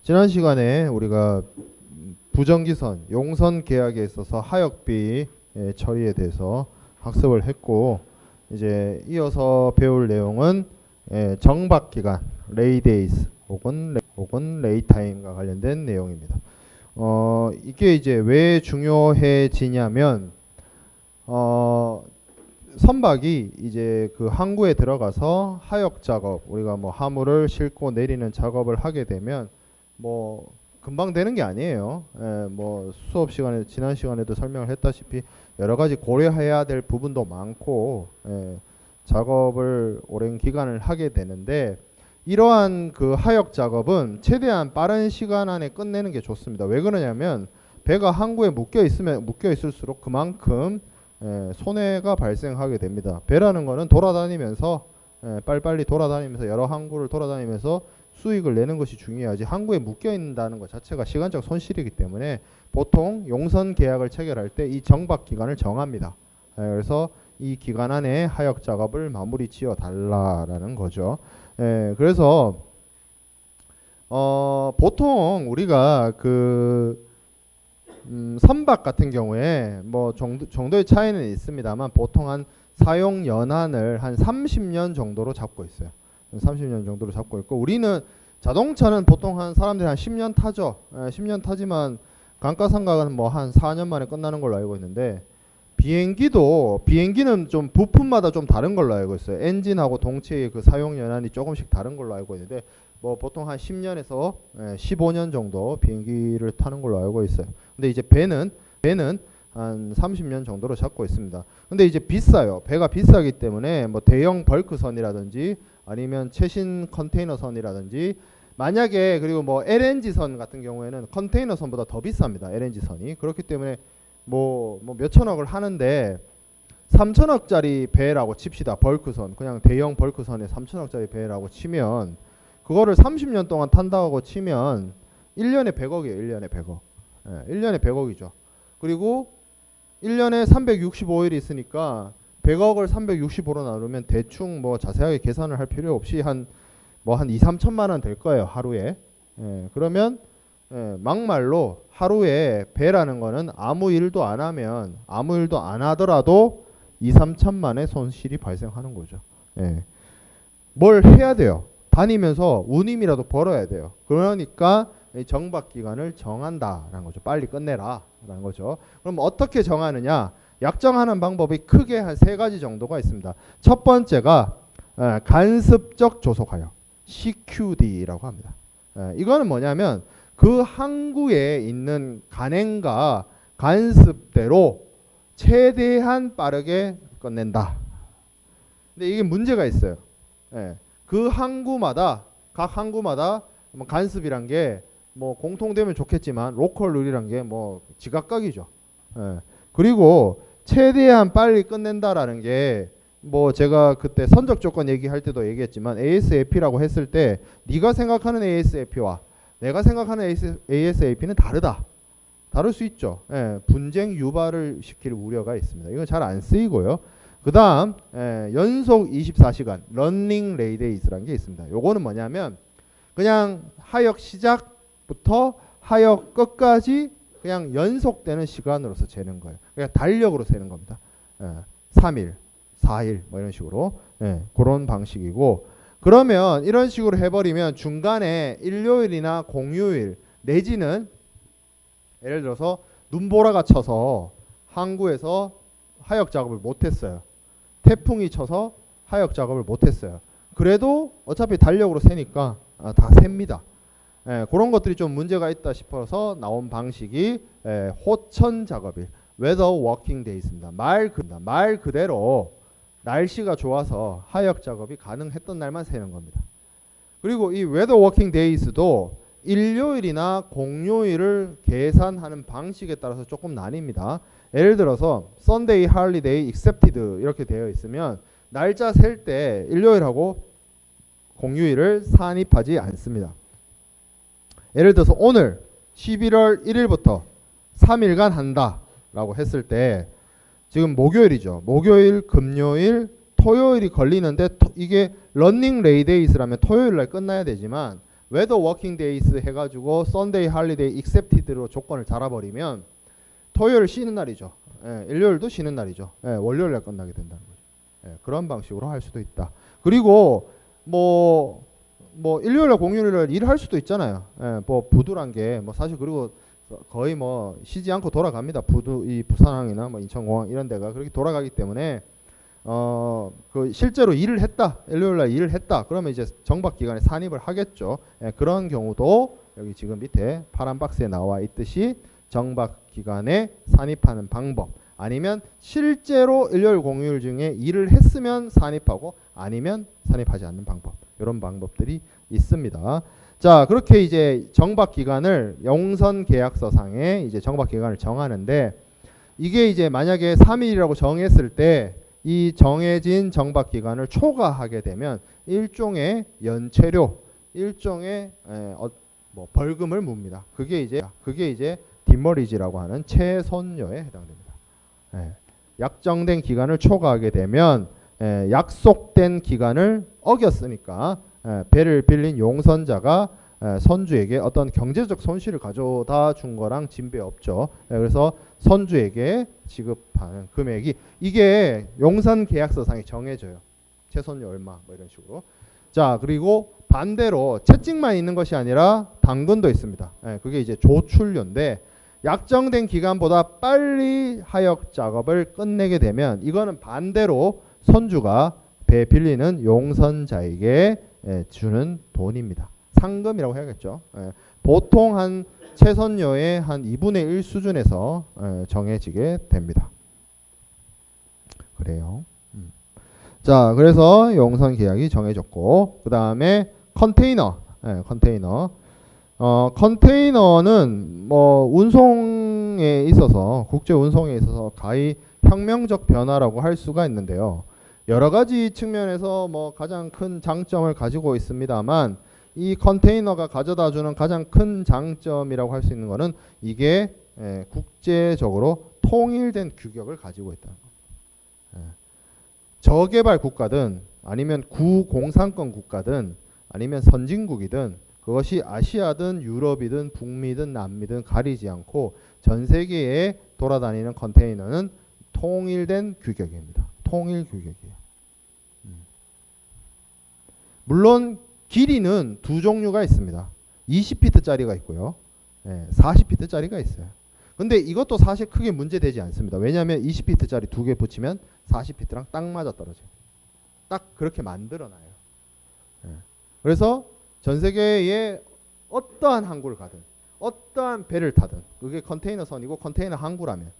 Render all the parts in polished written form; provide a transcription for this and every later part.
지난 시간에 우리가 부정기선, 용선 계약에 있어서 하역비 처리에 대해서 학습을 했고, 이제 이어서 배울 내용은 정박기간, 레이데이스 혹은 레이타임과 관련된 내용입니다. 이게 이제 왜 중요해지냐면, 선박이 이제 그 항구에 들어가서 하역 작업, 우리가 뭐 화물을 싣고 내리는 작업을 하게 되면 뭐 금방 되는 게 아니에요. 뭐 수업 시간에 지난 시간에도 설명을 했다시피 여러 가지 고려해야 될 부분도 많고 작업을 오랜 기간을 하게 되는데, 이러한 그 하역 작업은 최대한 빠른 시간 안에 끝내는 게 좋습니다. 왜 그러냐면 배가 항구에 묶여 있을수록 그만큼 손해가 발생하게 됩니다. 배라는 거는 돌아다니면서 빨리빨리 돌아다니면서 여러 항구를 돌아다니면서 수익을 내는 것이 중요하지, 항구에 묶여 있는다는 것 자체가 시간적 손실이기 때문에 보통 용선 계약을 체결할 때 이 정박 기간을 정합니다. 그래서 이 기간 안에 하역 작업을 마무리 지어 달라라는 거죠. 그래서 보통 우리가 그 선박 같은 경우에 뭐 정도의 차이는 있습니다만 보통 한 사용 연한을 한 30년 정도로 잡고 있어요. 30년 정도로 잡고 있고, 우리는 자동차는 보통 한 사람들이 한 10년 타죠. 10년 타지만 감가상각은 뭐 한 4년 만에 끝나는 걸로 알고 있는데, 비행기는 좀 부품마다 좀 다른 걸로 알고 있어요. 엔진하고 동체의 그 사용 연한이 조금씩 다른 걸로 알고 있는데, 뭐 보통 한 10년에서 15년 정도 비행기를 타는 걸로 알고 있어요. 근데 이제 배는 한 30년 정도로 잡고 있습니다. 근데 이제 비싸요. 배가 비싸기 때문에 뭐 대형 벌크선이라든지 아니면 최신 컨테이너선이라든지, 만약에 그리고 뭐 LNG선 같은 경우에는 컨테이너선보다 더 비쌉니다. LNG선이. 그렇기 때문에 뭐 몇천억을 하는데 3천억짜리 배라고 칩시다. 벌크선. 그냥 대형 벌크선에 3천억짜리 배라고 치면 그거를 30년 동안 탄다고 치면 1년에 100억이에요. 1년에 100억. 1년에 100억이죠. 그리고 1년에 365일이 있으니까 100억을 365로 나누면 대충 뭐 자세하게 계산을 할 필요 없이 한 2, 3천만 원 될 거예요. 하루에. 그러면 막말로 하루에 배라는 거는 아무 일도 안 하더라도 2, 3천만의 손실이 발생하는 거죠. 뭘 해야 돼요? 다니면서 운임이라도 벌어야 돼요. 그러니까 정박 기간을 정한다라는 거죠. 빨리 끝내라라는 거죠. 그럼 어떻게 정하느냐? 약정하는 방법이 크게 한 3가지 정도가 있습니다. 첫 번째가 간습적 조속하역, CQD라고 합니다. 이거는 뭐냐면 그 항구에 있는 간행과 간습대로 최대한 빠르게 끝낸다. 근데 이게 문제가 있어요. 그 각 항구마다 간습이란 게 뭐 공통되면 좋겠지만 로컬 룰이란 게 뭐 지각각이죠. 그리고 최대한 빨리 끝낸다라는 게 뭐 제가 그때 선적 조건 얘기할 때도 얘기했지만 ASAP라고 했을 때 네가 생각하는 ASAP와 내가 생각하는 ASAP는 다를 수 있죠. 분쟁 유발을 시킬 우려가 있습니다. 이건 잘 안 쓰이고요. 그 다음 연속 24시간 러닝 레이데이스라는 게 있습니다. 요거는 뭐냐면 그냥 하역 시작부터 하역 끝까지 그냥 연속되는 시간으로서 재는 거예요. 그러니까 달력으로 세는 겁니다. 3일, 4일 뭐 이런 식으로 그런 방식이고, 그러면 이런 식으로 해버리면 중간에 일요일이나 공휴일 내지는 예를 들어서 눈보라가 쳐서 항구에서 하역 작업을 못했어요. 태풍이 쳐서 하역 작업을 못했어요. 그래도 어차피 달력으로 세니까 다 셉니다. 그런 것들이 좀 문제가 있다 싶어서 나온 방식이 호천 작업일, weather working days입니다. 말 그대로 날씨가 좋아서 하역 작업이 가능했던 날만 세는 겁니다. 그리고 이 weather working days도 일요일이나 공휴일을 계산하는 방식에 따라서 조금 나뉩니다. 예를 들어서 Sunday holiday accepted 이렇게 되어 있으면 날짜 셀 때 일요일하고 공휴일을 산입하지 않습니다. 예를 들어서 오늘 11월 1일부터 3일간 한다 라고 했을 때 지금 목요일이죠. 목요일, 금요일, 토요일이 걸리는데 이게 러닝 레이데이스라면 토요일 날 끝나야 되지만 whether working days 해가지고 Sunday holiday accepted로 조건을 달아버리면 토요일 쉬는 날이죠. 예, 일요일도 쉬는 날이죠. 예, 월요일에 끝나게 된다는 거죠. 예, 그런 방식으로 할 수도 있다. 그리고 뭐 일요일에 공휴일을 일할 수도 있잖아요. 예, 뭐 부두란 게 뭐 사실 그리고 거의 뭐 쉬지 않고 돌아갑니다. 이 부산항이나 뭐 인천공항 이런 데가 그렇게 돌아가기 때문에 그 실제로 일을 했다. 일요일날 일을 했다. 그러면 이제 정박 기간에 산입을 하겠죠. 예, 그런 경우도 여기 지금 밑에 파란 박스에 나와 있듯이 정박 기간에 산입하는 방법, 아니면 실제로 일요일 공휴일 중에 일을 했으면 산입하고 아니면 산입하지 않는 방법, 이런 방법들이 있습니다. 자, 그렇게 이제 정박 기간을 용선 계약서상에 이제 정박 기간을 정하는데, 이게 이제 만약에 3일이라고 정했을 때 이 정해진 정박 기간을 초과하게 되면 일종의 연체료, 일종의 뭐 벌금을 묻니다. 그게 이제 뒷머리지라고 하는 채손료에 해당됩니다. 약정된 기간을 초과하게 되면 약속된 기간을 어겼으니까 배를 빌린 용선자가 선주에게 어떤 경제적 손실을 가져다 준 거랑 진배 없죠. 그래서 선주에게 지급하는 금액이 이게 용선 계약서상에 정해져요. 채손료 얼마 뭐 이런 식으로. 자, 그리고 반대로 채찍만 있는 것이 아니라 당근도 있습니다. 그게 이제 조출료인데, 약정된 기간보다 빨리 하역 작업을 끝내게 되면 이거는 반대로 선주가 배 빌리는 용선자에게 주는 돈입니다. 상금이라고 해야겠죠. 보통 한 채선료의 한 2분의 1 수준에서 정해지게 됩니다. 그래요. 자, 그래서 용선 계약이 정해졌고, 그 다음에 컨테이너. 컨테이너는 뭐 운송에 있어서, 국제 운송에 있어서 가히 혁명적 변화라고 할 수가 있는데요. 여러 가지 측면에서 뭐 가장 큰 장점을 가지고 있습니다만, 이 컨테이너가 가져다주는 가장 큰 장점이라고 할 수 있는 것은 이게 국제적으로 통일된 규격을 가지고 있다는 겁니다. 저개발 국가든 아니면 구공산권 국가든 아니면 선진국이든 그것이 아시아든 유럽이든 북미든 남미든 가리지 않고 전 세계에 돌아다니는 컨테이너는 통일된 규격입니다. 통일 규격이에요. 물론 길이는 두 종류가 있습니다. 20피트짜리가 있고요. 40피트짜리가 있어요. 근데 이것도 사실 크게 문제되지 않습니다. 왜냐하면 20피트짜리 두 개 붙이면 40피트랑 딱 맞아 떨어져요. 딱 그렇게 만들어놔요. 그래서 전 세계에 어떠한 항구를 가든 어떠한 배를 타든 그게 컨테이너 선이고 컨테이너 항구라면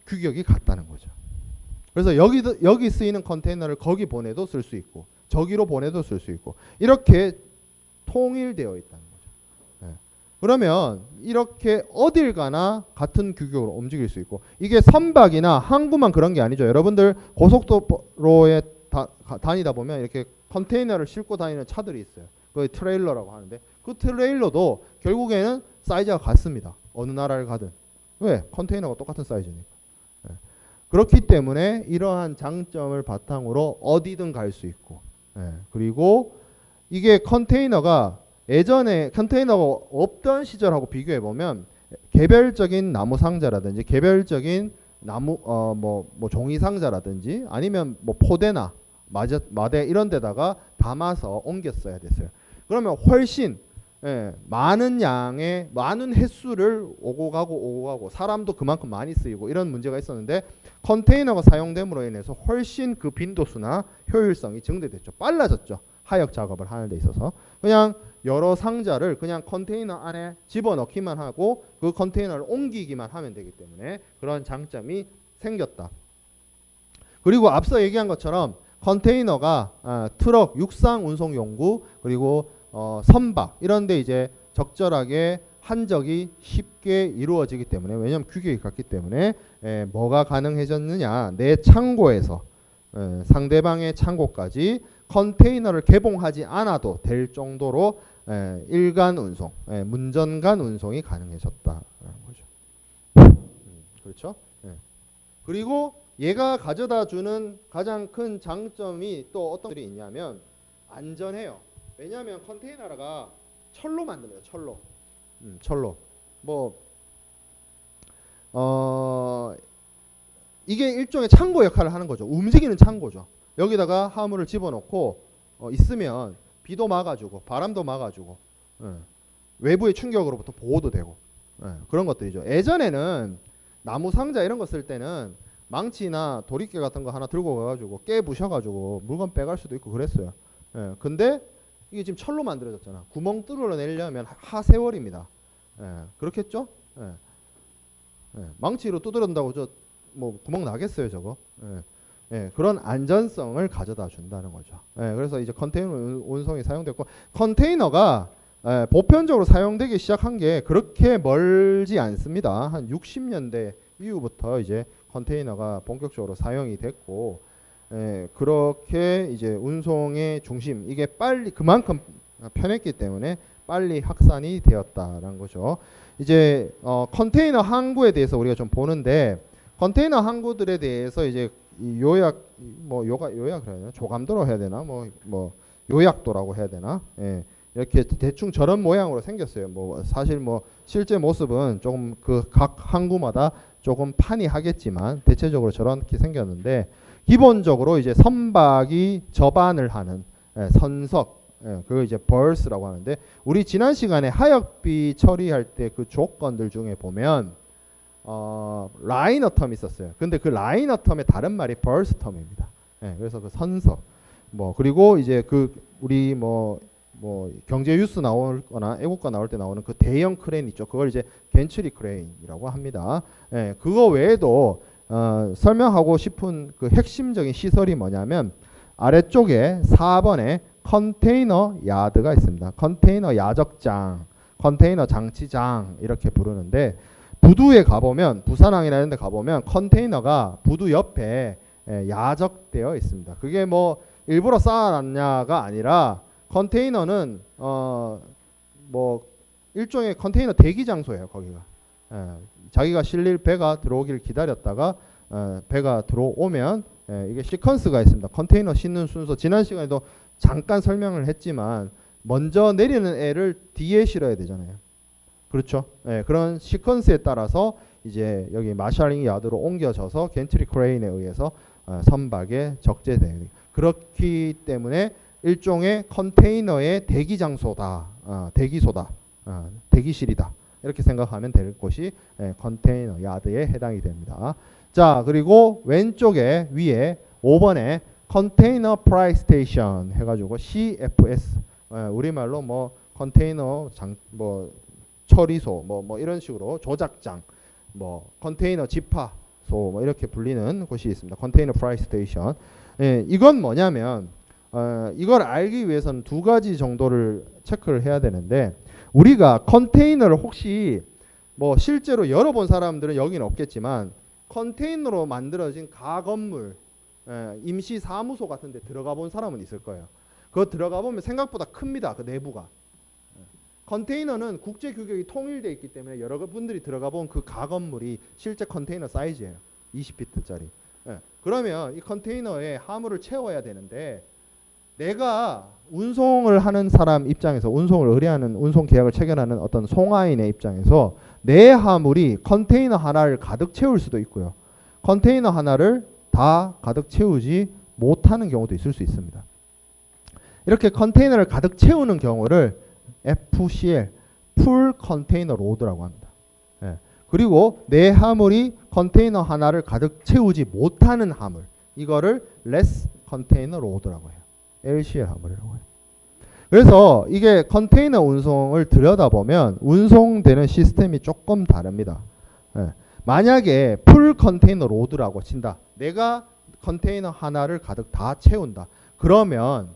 규격이 같다는 거죠. 그래서 여기 쓰이는 컨테이너를 거기 보내도 쓸 수 있고 저기로 보내도 쓸 수 있고 이렇게 통일되어 있다는 거죠. 그러면 이렇게 어딜 가나 같은 규격으로 움직일 수 있고, 이게 선박이나 항구만 그런 게 아니죠. 여러분들 고속도로에 다니다 보면 이렇게 컨테이너를 싣고 다니는 차들이 있어요. 그 트레일러라고 하는데 그 트레일러도 결국에는 사이즈가 같습니다. 어느 나라를 가든. 왜? 컨테이너가 똑같은 사이즈니까. 그렇기 때문에 이러한 장점을 바탕으로 어디든 갈 수 있고, 그리고 이게 컨테이너가 예전에 컨테이너가 없던 시절하고 비교해 보면 개별적인 나무 상자라든지 개별적인 나무 뭐 종이 상자라든지 아니면 뭐 포대나 마대 이런 데다가 담아서 옮겼어야 됐어요. 그러면 훨씬 많은 양의 많은 횟수를 오고 가고 사람도 그만큼 많이 쓰이고 이런 문제가 있었는데, 컨테이너가 사용됨으로 인해서 훨씬 그 빈도수나 효율성이 증대됐죠. 빨라졌죠. 하역 작업을 하는 데 있어서. 그냥 여러 상자를 그냥 컨테이너 안에 집어넣기만 하고 그 컨테이너를 옮기기만 하면 되기 때문에 그런 장점이 생겼다. 그리고 앞서 얘기한 것처럼 컨테이너가 트럭, 육상 운송 용구, 그리고 선박 이런 데 이제 적절하게 한적이 쉽게 이루어지기 때문에, 왜냐하면 규격이 같기 때문에 뭐가 가능해졌느냐, 내 창고에서 상대방의 창고까지 컨테이너를 개봉하지 않아도 될 정도로 일간 운송, 문전간 운송이 가능해졌다라는 거죠. 그렇죠? 그리고 얘가 가져다 주는 가장 큰 장점이 또 어떤 것들이 있냐면 안전해요. 왜냐하면 컨테이너가 철로 만듭니다. 철로. 철로. 뭐 이게 일종의 창고 역할을 하는 거죠. 움직이는 창고죠. 여기다가 화물을 집어넣고 있으면 비도 막아주고 바람도 막아주고 외부의 충격으로부터 보호도 되고 그런 것들이죠. 예전에는 나무 상자 이런 거 쓸 때는 망치나 도리깨 같은 거 하나 들고 가가지고 깨 부셔가지고 물건 빼갈 수도 있고 그랬어요. 근데 이게 지금 철로 만들어졌잖아. 구멍 뚫어내려면 하세월입니다. 그렇겠죠? 망치로 두드린다고 저 뭐 구멍 나겠어요, 저거? 그런 안전성을 가져다 준다는 거죠. 그래서 이제 컨테이너 운송이 사용됐고 컨테이너가 보편적으로 사용되기 시작한 게 그렇게 멀지 않습니다. 한 60년대 이후부터 이제 컨테이너가 본격적으로 사용이 됐고 그렇게 이제 운송의 중심 이게 빨리 그만큼 편했기 때문에 빨리 확산이 되었다라는 거죠. 이제 컨테이너 항구에 대해서 우리가 좀 보는데 컨테이너 항구들에 대해서 이제 요약 그래야 되나 조감도로 해야 되나 뭐 요약도라고 해야 되나 이렇게 대충 저런 모양으로 생겼어요. 뭐 사실 뭐 실제 모습은 조금 그 각 항구마다 조금 판이 하겠지만 대체적으로 저렇게 생겼는데 기본적으로 이제 선박이 접안을 하는 선석 그걸 이제 berth라고 하는데 우리 지난 시간에 하역비 처리할 때 그 조건들 중에 보면 라이너 텀이 있었어요. 근데 그 라이너 텀의 다른 말이 berth 텀입니다. 그래서 그 선석 그리고 이제 그 우리 뭐 경제 뉴스 나오거나 애국가 나올 때 나오는 그 대형 크레인 있죠. 그걸 이제 겐츄리 크레인이라고 합니다. 그거 외에도 설명하고 싶은 그 핵심적인 시설이 뭐냐면 아래쪽에 4번에 컨테이너 야드가 있습니다. 컨테이너 야적장, 컨테이너 장치장 이렇게 부르는데 부두에 가보면 부산항이나 이런 데 가보면 컨테이너가 부두 옆에 야적되어 있습니다. 그게 뭐 일부러 쌓아놨냐가 아니라 컨테이너는 뭐 일종의 컨테이너 대기 장소예요. 거기가 자기가 실릴 배가 들어오길 기다렸다가 배가 들어오면 이게 시퀀스가 있습니다. 컨테이너 싣는 순서 지난 시간에도 잠깐 설명을 했지만 먼저 내리는 애를 뒤에 실어야 되잖아요. 그렇죠? 그런 시퀀스에 따라서 이제 여기 마샬링 야드로 옮겨져서 겐트리 크레인에 의해서 선박에 적재돼요. 그렇기 때문에 일종의 컨테이너의 대기 장소다, 대기소다, 대기실이다. 이렇게 생각하면 될 곳이 컨테이너 야드에 해당이 됩니다. 자, 그리고 왼쪽에 위에 5번에 컨테이너 프라이 스테이션 해가지고 CFS 우리말로 뭐 컨테이너 처리소 뭐 이런 식으로 조작장 컨테이너 집하소 뭐 이렇게 불리는 곳이 있습니다. 컨테이너 프라이 스테이션. 이건 뭐냐면 이걸 알기 위해서는 두 가지 정도를 체크를 해야 되는데 우리가 컨테이너를 혹시 뭐 실제로 열어본 사람들은 여기는 없겠지만 컨테이너로 만들어진 가건물 임시 사무소 같은 데 들어가 본 사람은 있을 거예요. 그거 들어가 보면 생각보다 큽니다. 그 내부가. 컨테이너는 국제 규격이 통일되어 있기 때문에 여러분들이 들어가 본 그 가건물이 실제 컨테이너 사이즈예요. 20피트짜리. 그러면 이 컨테이너에 화물을 채워야 되는데 내가 운송을 하는 사람 입장에서 운송을 의뢰하는 운송 계약을 체결하는 어떤 송화인의 입장에서 내 화물이 컨테이너 하나를 가득 채울 수도 있고요. 컨테이너 하나를 다 가득 채우지 못하는 경우도 있을 수 있습니다. 이렇게 컨테이너를 가득 채우는 경우를 FCL, 풀 컨테이너 로드라고 합니다. 그리고 내 화물이 컨테이너 하나를 가득 채우지 못하는 화물, 이거를 less 컨테이너 로드라고 해요. LCL 화물이라고 해요. 그래서 이게 컨테이너 운송을 들여다보면 운송되는 시스템이 조금 다릅니다. 만약에 풀 컨테이너 로드라고 친다. 내가 컨테이너 하나를 가득 다 채운다. 그러면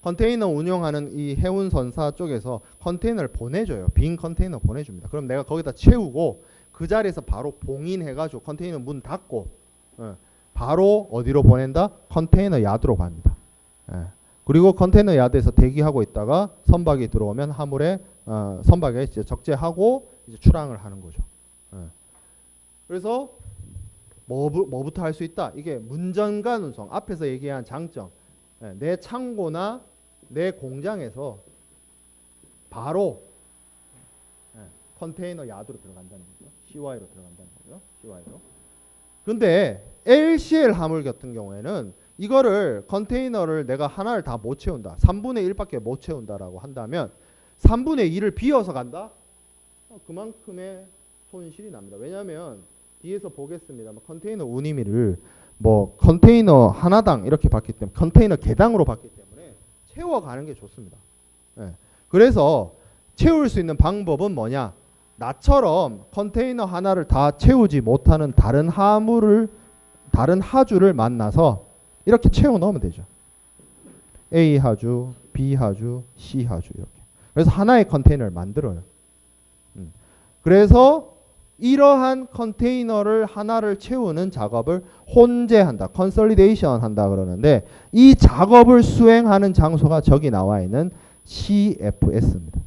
컨테이너 운영하는 이 해운선사 쪽에서 컨테이너를 보내줘요. 빈 컨테이너 보내줍니다. 그럼 내가 거기다 채우고 그 자리에서 바로 봉인해가지고 컨테이너 문 닫고 바로 어디로 보낸다? 컨테이너 야드로 갑니다. 그리고 컨테이너 야드에서 대기하고 있다가 선박이 들어오면 화물에 선박에 이제 적재하고 이제 출항을 하는 거죠. 그래서 뭐부터 할 수 있다? 이게 문전간 운송 앞에서 얘기한 장점. 내 창고나 내 공장에서 바로 컨테이너 야드로 들어간다는 거죠. CY로 들어간다는 거죠. CY로. 근데 LCL 화물 같은 경우에는 이거를 컨테이너를 내가 하나를 다 못 채운다. 3분의 1밖에 못 채운다라고 한다면 3분의 2를 비워서 간다? 그만큼의 손실이 납니다. 왜냐하면 뒤에서 보겠습니다. 컨테이너 운임위를 뭐 컨테이너 하나당 이렇게 받기 때문에 컨테이너 개당으로 받기 때문에 채워가는 게 좋습니다. 그래서 채울 수 있는 방법은 뭐냐? 나처럼 컨테이너 하나를 다 채우지 못하는 다른 하주를 만나서 이렇게 채워 넣으면 되죠. A 하주, B 하주, C 하주 이렇게. 그래서 하나의 컨테이너를 만들어요. 그래서 이러한 컨테이너를 하나를 채우는 작업을 혼재한다. 컨솔리데이션 한다 그러는데 이 작업을 수행하는 장소가 저기 나와 있는 CFS입니다.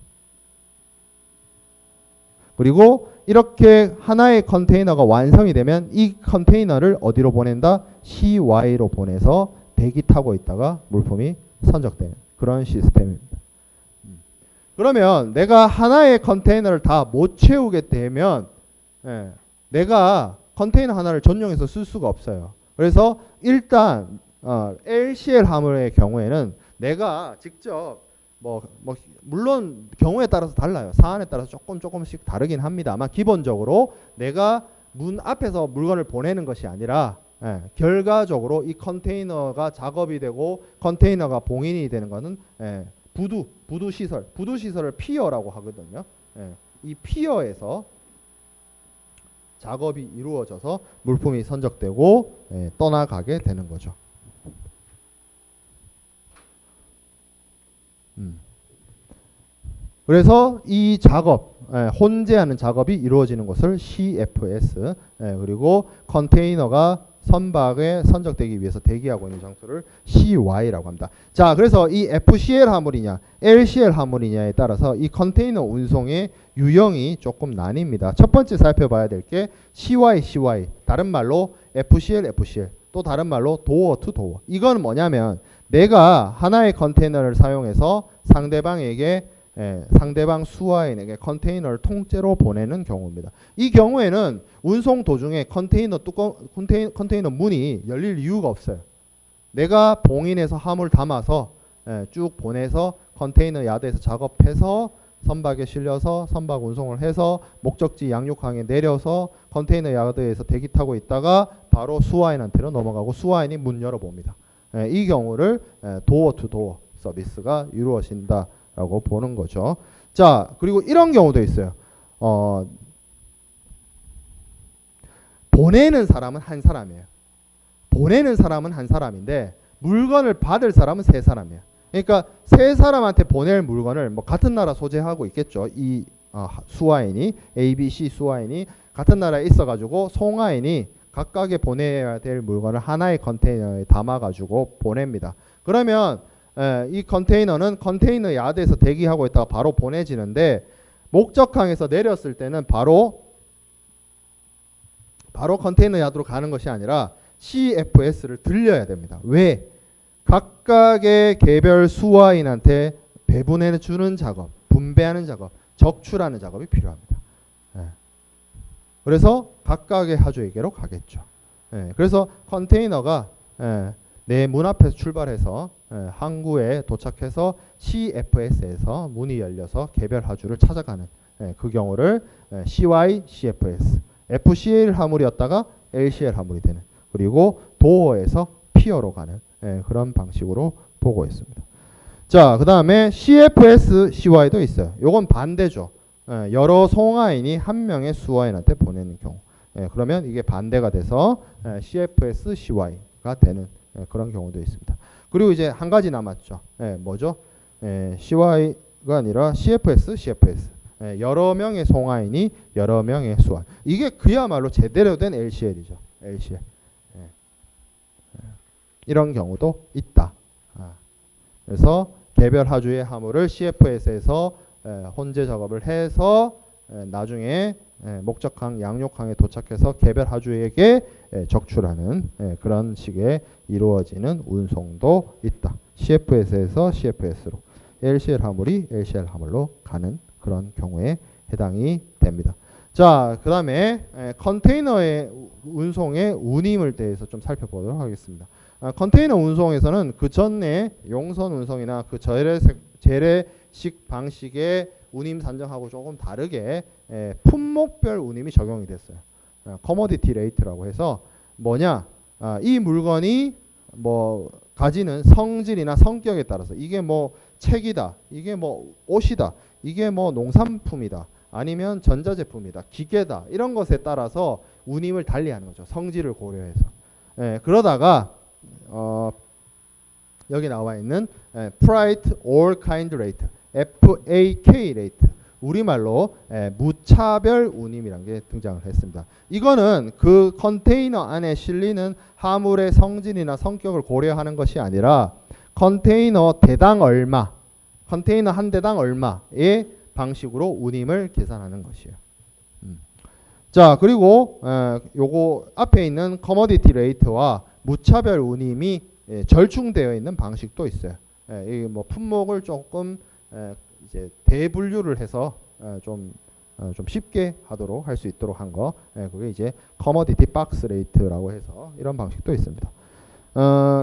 그리고 이렇게 하나의 컨테이너가 완성이 되면 이 컨테이너를 어디로 보낸다? CY로 보내서 대기 타고 있다가 물품이 선적되는 그런 시스템입니다. 그러면 내가 하나의 컨테이너를 다 못 채우게 되면 내가 컨테이너 하나를 전용해서 쓸 수가 없어요. 그래서 일단 LCL 화물의 경우에는 내가 직접 물론 경우에 따라서 달라요. 사안에 따라서 조금씩 다르긴 합니다만 기본적으로 내가 문 앞에서 물건을 보내는 것이 아니라 결과적으로 이 컨테이너가 작업이 되고 컨테이너가 봉인이 되는 것은 부두 시설을 피어라고 하거든요. 이 피어에서 작업이 이루어져서 물품이 선적되고 떠나가게 되는 거죠. 그래서 이 작업, 혼재하는 작업이 이루어지는 것을 CFS, 그리고 컨테이너가 선박에 선적되기 위해서 대기하고 있는 장소를 CY라고 합니다. 자, 그래서 이 FCL 화물이냐, LCL 화물이냐에 따라서 이 컨테이너 운송의 유형이 조금 나뉩니다. 첫 번째 살펴봐야 될 게 CY, 다른 말로 FCL, 또 다른 말로 도어 투 도어. 이건 뭐냐면 내가 하나의 컨테이너를 사용해서 상대방 수화인에게 컨테이너를 통째로 보내는 경우입니다. 이 경우에는 운송 도중에 컨테이너 문이 열릴 이유가 없어요. 내가 봉인해서 화물 담아서 쭉 보내서 컨테이너 야드에서 작업해서 선박에 실려서 선박 운송을 해서 목적지 양육항에 내려서 컨테이너 야드에서 대기 타고 있다가 바로 수화인한테로 넘어가고 수화인이 문 열어봅니다. 이 경우를 도어 투 도어 서비스가 이루어진다 라고 보는 거죠. 자, 그리고 이런 경우도 있어요. 보내는 사람은 한 사람이에요. 보내는 사람은 한 사람인데 물건을 받을 사람은 세 사람이에요. 그러니까 세 사람한테 보낼 물건을 같은 나라 소재하고 있겠죠. 이 수화인이 ABC 수화인이 같은 나라에 있어가지고 송화인이 각각에 보내야 될 물건을 하나의 컨테이너에 담아가지고 보냅니다. 그러면 이 컨테이너는 컨테이너 야드에서 대기하고 있다가 바로 보내지는데 목적항에서 내렸을 때는 바로 컨테이너 야드로 가는 것이 아니라 CFS를 들려야 됩니다. 왜? 각각의 개별 수화인한테 배분해 주는 작업, 분배하는 작업, 적출하는 작업이 필요합니다. 그래서 각각의 하주에게로 가겠죠. 그래서 컨테이너가 내 문 앞에서 출발해서 항구에 도착해서 CFS에서 문이 열려서 개별 하주를 찾아가는 그 경우를 CY, CFS, FCL 화물이었다가 LCL 화물이 되는, 그리고 도어에서 피어로 가는 그런 방식으로 보고 있습니다. 자, 그 다음에 CFS, CY도 있어요. 요건 반대죠. 여러 송화인이 한 명의 수화인한테 보내는 경우. 그러면 이게 반대가 돼서 CFS, CY가 되는 그런 경우도 있습니다. 그리고 이제 한 가지 남았죠. 뭐죠? CY가 아니라 CFS, CFS. 여러 명의 송화인이 여러 명의 수화인. 이게 그야말로 제대로 된 LCL이죠. LCL. 이런 경우도 있다. 그래서 개별 하주의 화물을 CFS에서 혼재 작업을 해서 나중에 목적항, 양육항에 도착해서 개별 하주에게 적출하는 그런 식의 이루어지는 운송도 있다. CFS에서 CFS로, LCL 화물이 LCL 화물로 가는 그런 경우에 해당이 됩니다. 자, 그 다음에 컨테이너의 운송의 운임을 대해서 좀 살펴보도록 하겠습니다. 컨테이너 운송에서는 그 전에 용선 운송이나 그 재래식 방식의 운임 산정하고 조금 다르게 품목별 운임이 적용이 됐어요. 커머디티 레이트라고 해서 뭐냐, 이 물건이 뭐 가지는 성질이나 성격에 따라서 이게 뭐 책이다, 이게 뭐 옷이다, 이게 뭐 농산품이다, 아니면 전자제품이다, 기계다, 이런 것에 따라서 운임을 달리하는 거죠. 성질을 고려해서. 그러다가 여기 나와 있는 Freight All Kind Rate, FAK Rate, 우리말로 무차별 운임이라는 게 등장을 했습니다. 이거는 그 컨테이너 안에 실리는 화물의 성질이나 성격을 고려하는 것이 아니라 컨테이너 대당 얼마, 컨테이너 한 대당 얼마의 방식으로 운임을 계산하는 것이에요. 자, 그리고 요거 앞에 있는 커머디티 레이트와 무차별 운임이 절충되어 있는 방식도 있어요. 이 뭐 품목을 조금 이제 대분류를 해서 좀 쉽게 하도록 할 수 있도록 한 거, 그게 이제 커머디티 박스 레이트라고 해서 이런 방식도 있습니다.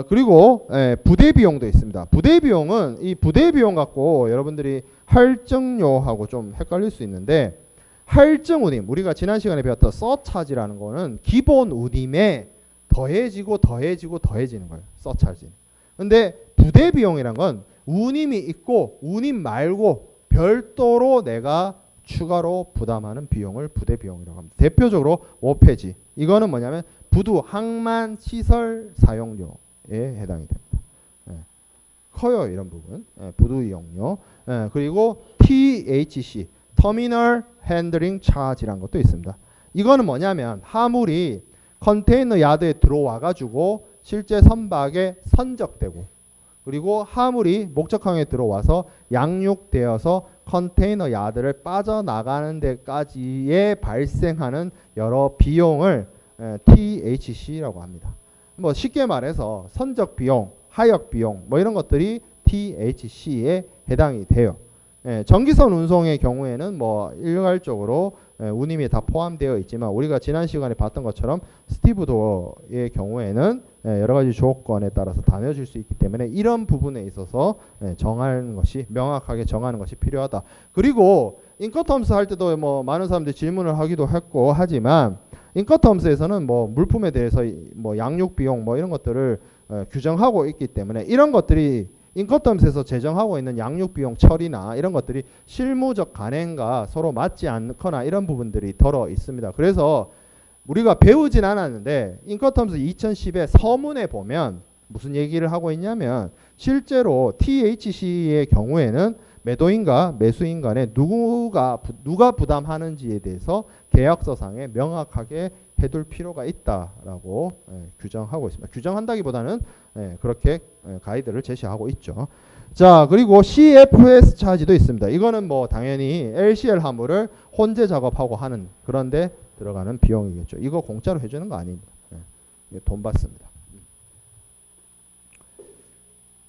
그리고 부대 비용도 있습니다. 부대 비용은 이 부대 비용 갖고 여러분들이 할증료하고 좀 헷갈릴 수 있는데, 할증 운임, 우리가 지난 시간에 배웠던 서차지라는 거는 기본 운임에 더해지고 더해지고 더해지는 거예요. 서차지. 근데 부대 비용이란 건 운임이 있고 운임 말고 별도로 내가 추가로 부담하는 비용을 부대 비용이라고 합니다. 대표적으로 워페지, 이거는 뭐냐면 부두 항만 시설 사용료에 해당이 됩니다. 커요, 이런 부분. 부두 이용료. 그리고 THC, 터미널 핸들링 차지라는 것도 있습니다. 이거는 뭐냐면 화물이 컨테이너 야드에 들어와 가지고 실제 선박에 선적되고, 그리고 화물이 목적항에 들어와서 양육되어서 컨테이너 야드를 빠져나가는 데까지에 발생하는 여러 비용을 THC라고 합니다. 뭐 쉽게 말해서 선적 비용, 하역 비용 뭐 이런 것들이 THC에 해당이 돼요. 전기선 운송의 경우에는 뭐 일괄적으로 운임이 다 포함되어 있지만, 우리가 지난 시간에 봤던 것처럼 스티브 도어의 경우에는 여러 가지 조건에 따라서 나눠질 수 있기 때문에 이런 부분에 있어서 정하는 것이, 명확하게 정하는 것이 필요하다. 그리고 인커텀스 할 때도 뭐 많은 사람들이 질문을 하기도 했고 하지만, 인커텀스에서는 뭐 물품에 대해서 뭐 양육 비용 뭐 이런 것들을 규정하고 있기 때문에 이런 것들이 인커텀스에서 제정하고 있는 양육 비용 처리나 이런 것들이 실무적 간행과 서로 맞지 않거나 이런 부분들이 덜어 있습니다. 그래서 우리가 배우진 않았는데 인커텀스 2010의 서문에 보면 무슨 얘기를 하고 있냐면, 실제로 THC의 경우에는 매도인과 매수인 간에 누가 부담하는지에 대해서 계약서상에 명확하게 해둘 필요가 있다라고 규정하고 있습니다. 규정한다기보다는 그렇게 가이드를 제시하고 있죠. 자, 그리고 CFS 차지도 있습니다. 이거는 뭐 당연히 LCL 화물을 혼재 작업하고 하는 그런데 들어가는 비용이겠죠. 이거 공짜로 해주는 거 아닙니다. 돈 받습니다.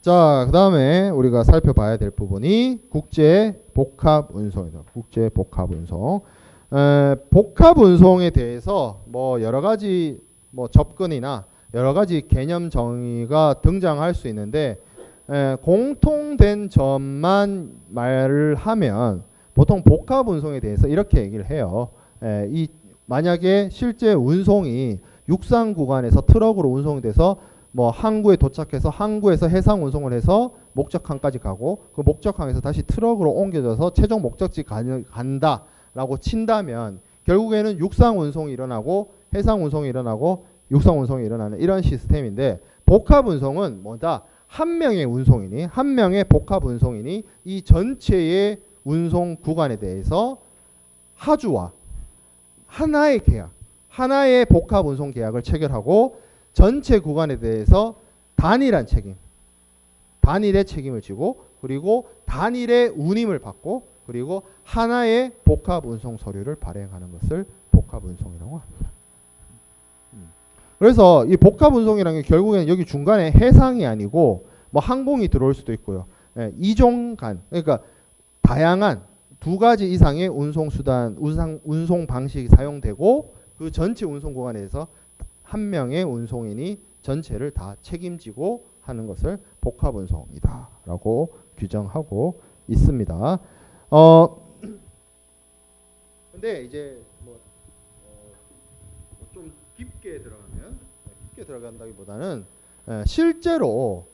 자, 그 다음에 우리가 살펴봐야 될 부분이 국제 복합 운송입니다. 국제 복합 운송. 복합 운송에 대해서 뭐 여러 가지 뭐 접근이나 여러 가지 개념 정의가 등장할 수 있는데, 공통된 점만 말을 하면 보통 복합 운송에 대해서 이렇게 얘기를 해요. 만약에 실제 운송이 육상 구간에서 트럭으로 운송이 돼서 뭐 항구에 도착해서 항구에서 해상 운송을 해서 목적항까지 가고, 그 목적항에서 다시 트럭으로 옮겨져서 최종 목적지 간다라고 친다면 결국에는 육상 운송이 일어나고 해상 운송이 일어나고 육상 운송이 일어나는 이런 시스템인데, 복합 운송은 뭐다? 한 명의 운송인이, 한 명의 복합 운송인이 이 전체의 운송 구간에 대해서 하주와 하나의 계약, 하나의 복합 운송 계약을 체결하고 전체 구간에 대해서 단일한 책임, 단일의 책임을 지고, 그리고 단일의 운임을 받고, 그리고 하나의 복합 운송 서류를 발행하는 것을 복합 운송이라고 합니다. 그래서 이 복합 운송이라는 게 결국에는 여기 중간에 해상이 아니고 뭐 항공이 들어올 수도 있고요. 예, 이종 간 그러니까 다양한 두 가지 이상의 운송 수단, 운송 방식이 사용되고 그 전체 운송 구간에서 한 명의 운송인이 전체를 다 책임지고 하는 것을 복합 운송이다라고 규정하고 있습니다. 근데 이제 좀 깊게 들어간다기보다는 실제로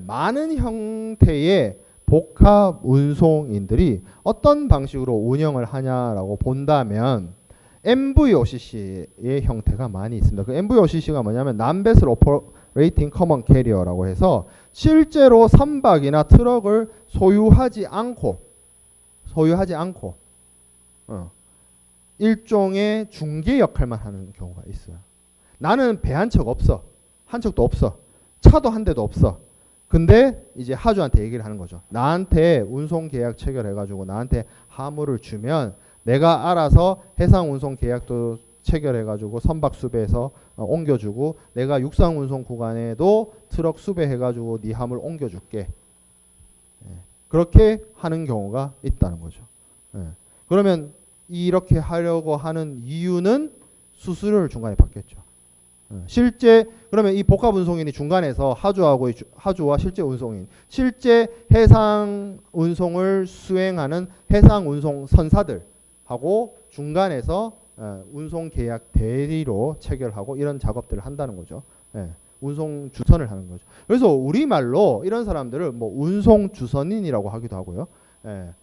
많은 형태의 복합 운송인들이 어떤 방식으로 운영을 하냐라고 본다면 MVOCC의 형태가 많이 있습니다. 그 MVOCC가 뭐냐면 Non-Vessel Operating Common Carrier라고 해서 실제로 선박이나 트럭을 소유하지 않고 일종의 중개 역할만 하는 경우가 있어요. 나는 배 한 척 없어. 한 척도 없어. 차도 한 대도 없어. 근데 이제 하주한테 얘기를 하는 거죠. 나한테 운송 계약 체결해가지고 나한테 화물을 주면 내가 알아서 해상 운송 계약도 체결해가지고 선박 수배해서 옮겨주고 내가 육상 운송 구간에도 트럭 수배해가지고 네 화물 옮겨줄게. 그렇게 하는 경우가 있다는 거죠. 그러면 이렇게 하려고 하는 이유는 수수료를 중간에 받겠죠. 실제 그러면 이 복합 운송인이 중간에서 하주와 실제 운송인, 실제 해상 운송을 수행하는 해상 운송 선사들하고 중간에서 운송 계약 대리로 체결하고 이런 작업들을 한다는 거죠. 운송 주선을 하는 거죠. 그래서 우리말로 이런 사람들을 뭐 운송 주선인이라고 하기도 하고요.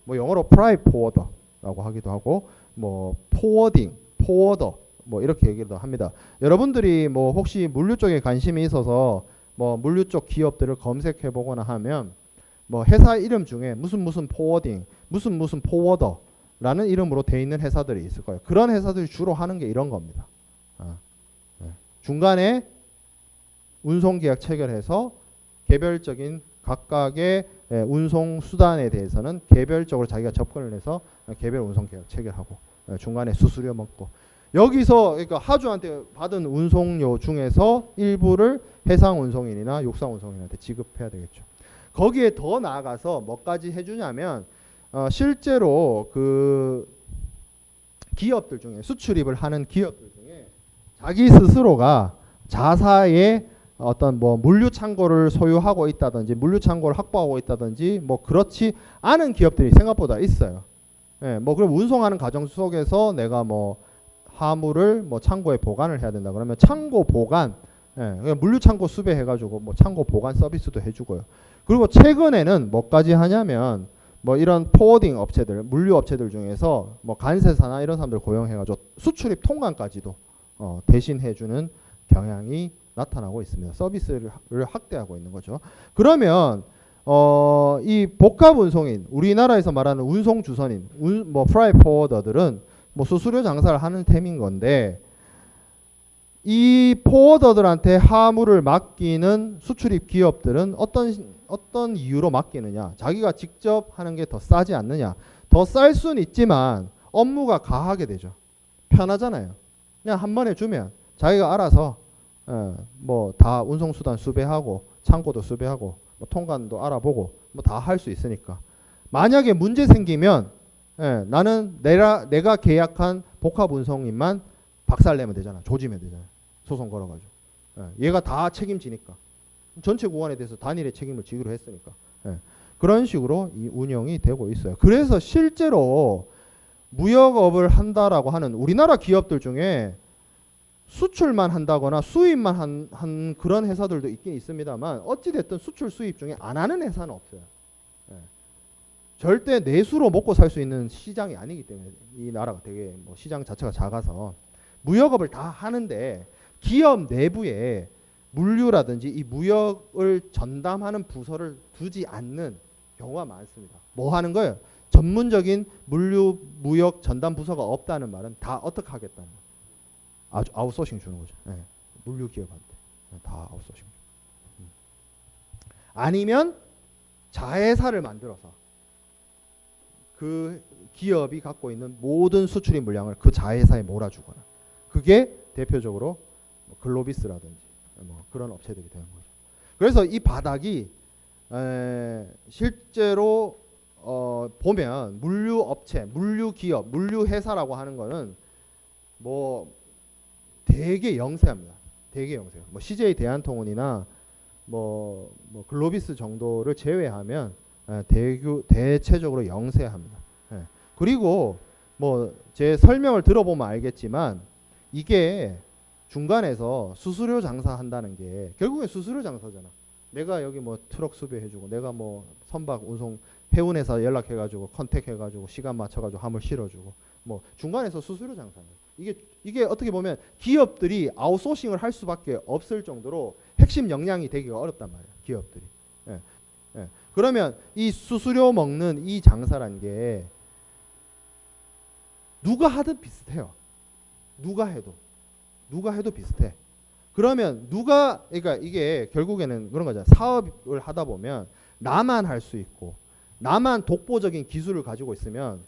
뭐 영어로 프라이트 포워더라고 하기도 하고 뭐 포워더 뭐 이렇게 얘기도 합니다. 여러분들이 뭐 혹시 물류 쪽에 관심이 있어서 뭐 물류 쪽 기업들을 검색해 보거나 하면 뭐 회사 이름 중에 무슨 포워딩, 무슨 포워더라는 이름으로 돼 있는 회사들이 있을 거예요. 그런 회사들이 주로 하는 게 이런 겁니다. 중간에 운송 계약 체결해서 개별적인 각각의 운송 수단에 대해서는 개별적으로 자기가 접근을 해서 개별 운송 계약 체결하고 중간에 수수료 먹고 여기서 그러니까 하주한테 받은 운송료 중에서 일부를 해상 운송인이나 육상 운송인한테 지급해야 되겠죠. 거기에 더 나아가서 뭐까지 해주냐면 실제로 그 기업들 중에 수출입을 하는 기업들 중에 자기 스스로가 자사의 어떤 뭐 물류 창고를 소유하고 있다든지 물류 창고를 확보하고 있다든지 뭐 그렇지 않은 기업들이 생각보다 있어요. 뭐 그럼 운송하는 과정 속에서 내가 뭐 화물을 뭐 창고에 보관을 해야 된다. 그러면 창고 보관, 물류 창고 수배해가지고 뭐 창고 보관 서비스도 해주고요. 그리고 최근에는 뭐까지 하냐면 뭐 이런 포워딩 업체들, 물류 업체들 중에서 뭐 간세사나 이런 사람들 고용해가지고 수출입 통관까지도 대신 해주는 경향이 나타나고 있습니다. 서비스를 확대하고 있는 거죠. 그러면 이 복합 운송인, 우리나라에서 말하는 운송 주선인, 뭐 프라이트 포워더들은 뭐 수수료 장사를 하는 셈인 건데 이 포워더들한테 화물을 맡기는 수출입 기업들은 어떤 이유로 맡기느냐? 자기가 직접 하는 게 더 싸지 않느냐? 더 쌀 수는 있지만 업무가 가하게 되죠. 편하잖아요. 그냥 한 번에 주면 자기가 알아서 뭐 다 운송수단 수배하고 창고도 수배하고 뭐 통관도 알아보고 뭐 다 할 수 있으니까 만약에 문제 생기면 나는 내가 계약한 복합 운송인만 박살내면 되잖아. 조지면 되잖아. 소송 걸어가지고. 얘가 다 책임지니까. 전체 구간에 대해서 단일의 책임을 지기로 했으니까. 그런 식으로 이 운영이 되고 있어요. 그래서 실제로 무역업을 한다라고 하는 우리나라 기업들 중에 수출만 한다거나 수입만 한 그런 회사들도 있긴 있습니다만 어찌됐든 수출 수입 중에 안 하는 회사는 없어요. 절대 내수로 먹고 살 수 있는 시장이 아니기 때문에 이 나라가 되게 뭐 시장 자체가 작아서 무역업을 다 하는데 기업 내부에 물류라든지 이 무역을 전담하는 부서를 두지 않는 경우가 많습니다. 뭐 하는 거예요? 전문적인 물류 무역 전담 부서가 없다는 말은 다 어떻게 하겠다는 거예요? 아웃소싱 주는 거죠. 물류 기업한테 다 아웃소싱. 아니면 자회사를 만들어서 그 기업이 갖고 있는 모든 수출입 물량을 그 자회사에 몰아주거나 그게 대표적으로 글로비스라든지 뭐 그런 업체들이 되는 거죠. 그래서 이 바닥이 실제로 보면 물류업체, 물류기업, 물류회사라고 하는 거는 뭐 되게 영세합니다. 되게 영세요. 뭐 CJ 대한통운이나 뭐 글로비스 정도를 제외하면 대체적으로 영세합니다. 그리고 뭐 제 설명을 들어보면 알겠지만 이게 중간에서 수수료 장사한다는 게 결국엔 수수료 장사잖아. 내가 여기 뭐 트럭 수배해주고 내가 뭐 선박 운송 해운회사 연락해가지고 컨택해가지고 시간 맞춰가지고 화물 실어주고 뭐 중간에서 수수료 장사는 이게 어떻게 보면 기업들이 아웃소싱을 할 수밖에 없을 정도로 핵심 역량이 되기가 어렵단 말이야. 기업들이. 그러면 이 수수료 먹는 이 장사란 게 누가 하든 비슷해요. 누가 해도 비슷해. 그러면 그러니까 이게 결국에는 그런 거잖아. 사업을 하다 보면 나만 할 수 있고 나만 독보적인 기술을 가지고 있으면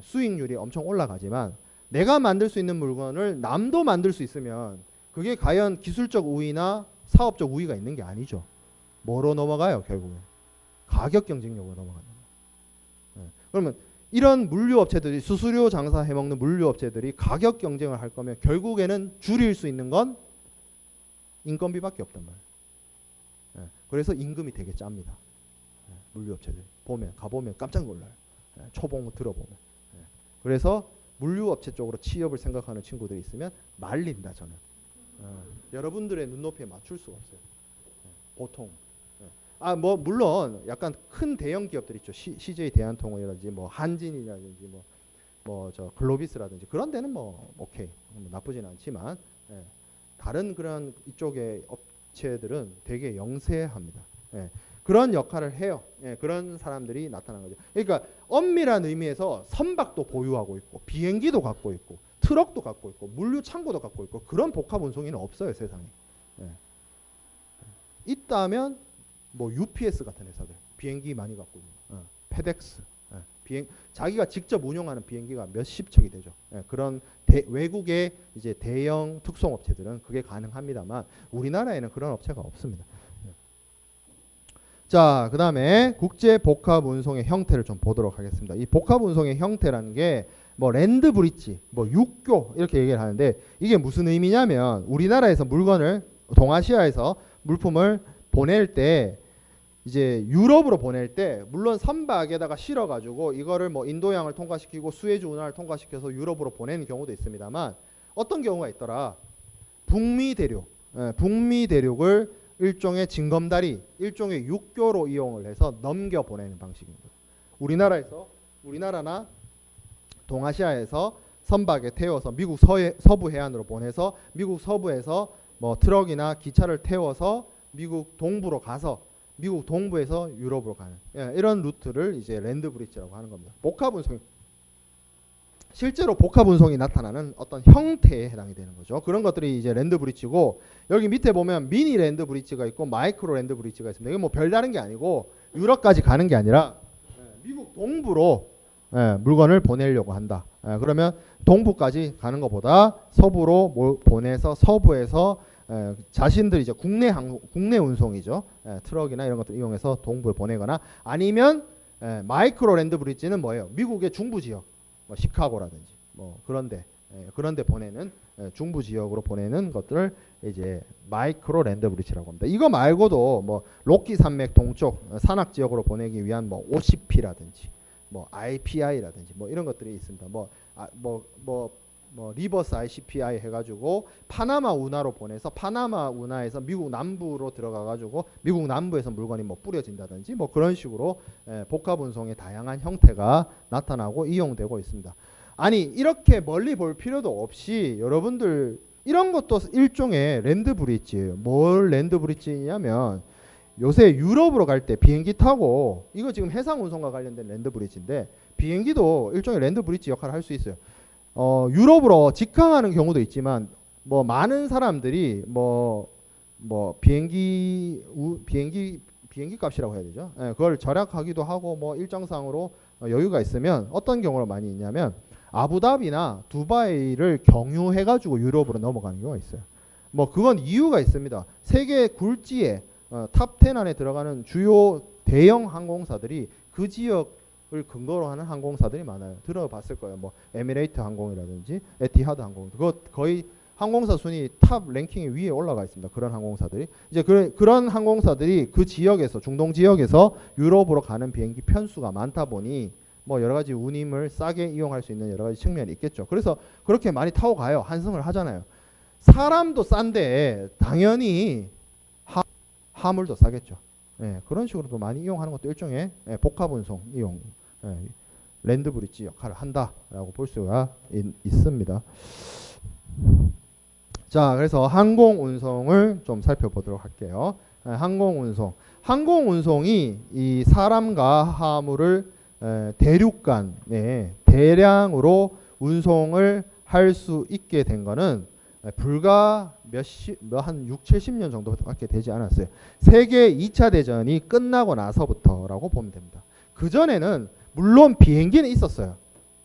수익률이 엄청 올라가지만 내가 만들 수 있는 물건을 남도 만들 수 있으면 그게 과연 기술적 우위나 사업적 우위가 있는 게 아니죠. 뭐로 넘어가요? 결국엔 가격 경쟁력으로 넘어간다. 그러면 이런 물류업체들이 수수료 장사 해먹는 물류업체들이 가격 경쟁을 할 거면 결국에는 줄일 수 있는 건 인건비밖에 없단 말이에요. 그래서 임금이 되게 짭니다. 물류업체들 가보면 깜짝 놀라요. 초봉 들어보면. 그래서 물류업체 쪽으로 취업을 생각하는 친구들이 있으면 말린다 저는. 여러분들의 눈높이에 맞출 수가 없어요. 보통. 뭐 물론 약간 큰 대형 기업들 있죠. CJ 대한통운이라든지 뭐 한진이라든지 뭐 저 글로비스라든지 그런 데는 뭐 오케이 나쁘진 않지만 다른 그런 이쪽의 업체들은 되게 영세합니다. 그런 역할을 해요. 그런 사람들이 나타난 거죠. 그러니까 엄밀한 의미에서 선박도 보유하고 있고 비행기도 갖고 있고 트럭도 갖고 있고 물류 창고도 갖고 있고 그런 복합 운송인은 없어요 세상에. 있다면 뭐 UPS 같은 회사들 비행기 많이 갖고 있는 페덱스 자기가 직접 운영하는 비행기가 몇십 척이 되죠. 그런 외국의 이제 대형 특송업체들은 그게 가능합니다만 우리나라에는 그런 업체가 없습니다. 자, 그다음에 국제 복합 운송의 형태를 좀 보도록 하겠습니다. 이 복합 운송의 형태라는 게 뭐 랜드 브릿지, 뭐 육교 이렇게 얘기를 하는데 이게 무슨 의미냐면 우리나라에서 물건을 동아시아에서 물품을 보낼 때 이제 유럽으로 보낼 때 물론 선박에다가 실어가지고 이거를 뭐 인도양을 통과시키고 수에즈 운하를 통과시켜서 유럽으로 보내는 경우도 있습니다만 어떤 경우가 있더라. 북미 대륙을 일종의 징검다리, 일종의 육교로 이용을 해서 넘겨 보내는 방식입니다. 우리나라나 동아시아에서 선박에 태워서 미국 서부 해안으로 보내서 미국 서부에서 뭐 트럭이나 기차를 태워서 미국 동부로 가서 미국 동부에서 유럽으로 가는 이런 루트를 이제 랜드 브릿지라고 하는 겁니다. 복합 운송 실제로 복합 운송이 나타나는 어떤 형태에 해당이 되는 거죠. 그런 것들이 이제 랜드 브릿지고 여기 밑에 보면 미니 랜드 브릿지가 있고 마이크로 랜드 브릿지가 있습니다. 이게 뭐 별다른 게 아니고 유럽까지 가는 게 아니라 미국 동부로 물건을 보내려고 한다. 그러면 동부까지 가는 것보다 서부로 보내서 서부에서 자신들이 이제 국내 운송이죠. 트럭이나 이런 것들 이용해서 동부에 보내거나 아니면 마이크로 랜드 브릿지는 뭐예요? 미국의 중부 지역, 뭐 시카고라든지 뭐 그런데 보내는 중부 지역으로 보내는 것들을 이제 마이크로 랜드 브릿지라고 합니다. 이거 말고도 뭐 로키 산맥 동쪽 산악 지역으로 보내기 위한 뭐 OCP라든지 뭐 IPI라든지 뭐 이런 것들이 있습니다. 뭐 리버스 ICPI 해가지고 파나마 운하로 보내서 파나마 운하에서 미국 남부로 들어가가지고 미국 남부에서 물건이 뭐 뿌려진다든지 뭐 그런 식으로 복합 운송의 다양한 형태가 나타나고 이용되고 있습니다. 아니 이렇게 멀리 볼 필요도 없이 여러분들 이런 것도 일종의 랜드 브릿지예요. 뭘 랜드 브릿지냐면 요새 유럽으로 갈 때 비행기 타고 이거 지금 해상 운송과 관련된 랜드 브릿지인데 비행기도 일종의 랜드 브릿지 역할을 할 수 있어요. 유럽으로 직항하는 경우도 있지만 뭐 많은 사람들이 뭐 비행기 값이라고 해야 되죠. 그걸 절약하기도 하고 뭐 일정상으로 여유가 있으면 어떤 경우로 많이 있냐면 아부다비나 두바이를 경유해 가지고 유럽으로 넘어가는 경우가 있어요. 뭐 그건 이유가 있습니다. 세계 굴지에 탑10 안에 들어가는 주요 대형 항공사들이 그 지역을 근거로 하는 항공사들이 많아요. 들어봤을 거예요. 뭐 에미레이트 항공이라든지 에티하드 항공. 그거 거의 항공사 순위 탑 랭킹 위에 올라가 있습니다. 그런 항공사들이 이제 그런 항공사들이 그 지역에서 중동 지역에서 유럽으로 가는 비행기 편수가 많다 보니 뭐 여러 가지 운임을 싸게 이용할 수 있는 여러 가지 측면이 있겠죠. 그래서 그렇게 많이 타고 가요. 환승을 하잖아요. 사람도 싼데 당연히 화물도 싸겠죠. 예, 그런 식으로도 많이 이용하는 것도 일종의 복합 운송 이용, 랜드 브릿지 역할을 한다라고 볼 수가 있습니다. 자, 그래서 항공 운송을 좀 살펴보도록 할게요. 항공 운송. 항공 운송이 이 사람과 화물을 대륙 간에 대량으로 운송을 할 수 있게 된 거는 불과 한 6, 70년 정도밖에 되지 않았어요. 세계 2차 대전이 끝나고 나서부터라고 보면 됩니다. 그전에는 물론 비행기는 있었어요.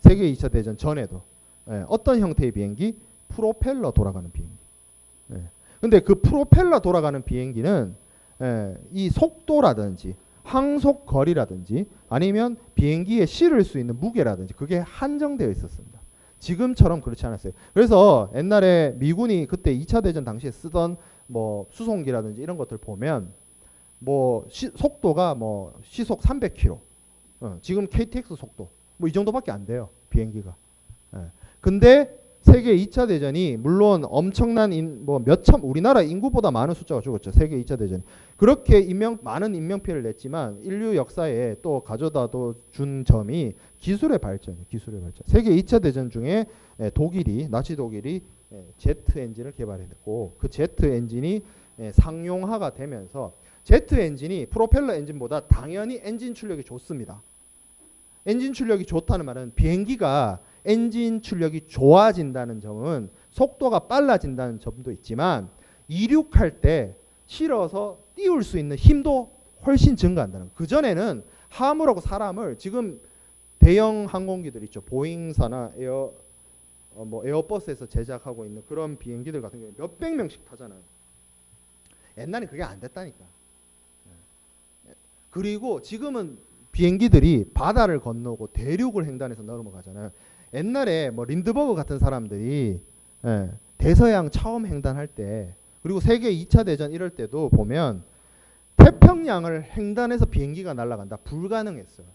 세계 2차 대전 전에도. 어떤 형태의 비행기? 프로펠러 돌아가는 비행기. 근데 그 프로펠러 돌아가는 비행기는 이 속도라든지 항속 거리라든지 아니면 비행기에 실을 수 있는 무게라든지 그게 한정되어 있었습니다. 지금처럼 그렇지 않았어요. 그래서 옛날에 미군이 그때 2차 대전 당시에 쓰던 뭐 수송기라든지 이런 것들 보면 뭐 속도가 뭐 시속 300km, 지금 KTX 속도 뭐 이 정도밖에 안 돼요. 비행기가. 근데 세계 2차 대전이 물론 엄청난 우리나라 인구보다 많은 숫자가 죽었죠. 세계 2차 대전. 그렇게 많은 인명 피해를 냈지만 인류 역사에 또 가져다 준 점이 기술의 발전이에요. 기술의 발전. 세계 2차 대전 중에 나치 독일이 제트 엔진을 개발했고 그 제트 엔진이 상용화가 되면서 제트 엔진이 프로펠러 엔진보다 당연히 엔진 출력이 좋습니다. 엔진 출력이 좋다는 말은 비행기가 엔진 출력이 좋아진다는 점은 속도가 빨라진다는 점도 있지만 이륙할 때 실어서 띄울 수 있는 힘도 훨씬 증가한다는 거예요. 그전에는 화물하고 사람을 지금 대형 항공기들 있죠. 보잉사나 에어버스에서 제작하고 있는 그런 비행기들 같은 경우에 몇백 명씩 타잖아요. 옛날엔 그게 안 됐다니까. 그리고 지금은 비행기들이 바다를 건너고 대륙을 횡단해서 넘어가잖아요. 옛날에 뭐 린드버그 같은 사람들이 대서양 처음 횡단할 때 그리고 세계 2차 대전 이럴 때도 보면 태평양을 횡단해서 비행기가 날아간다. 불가능했어요.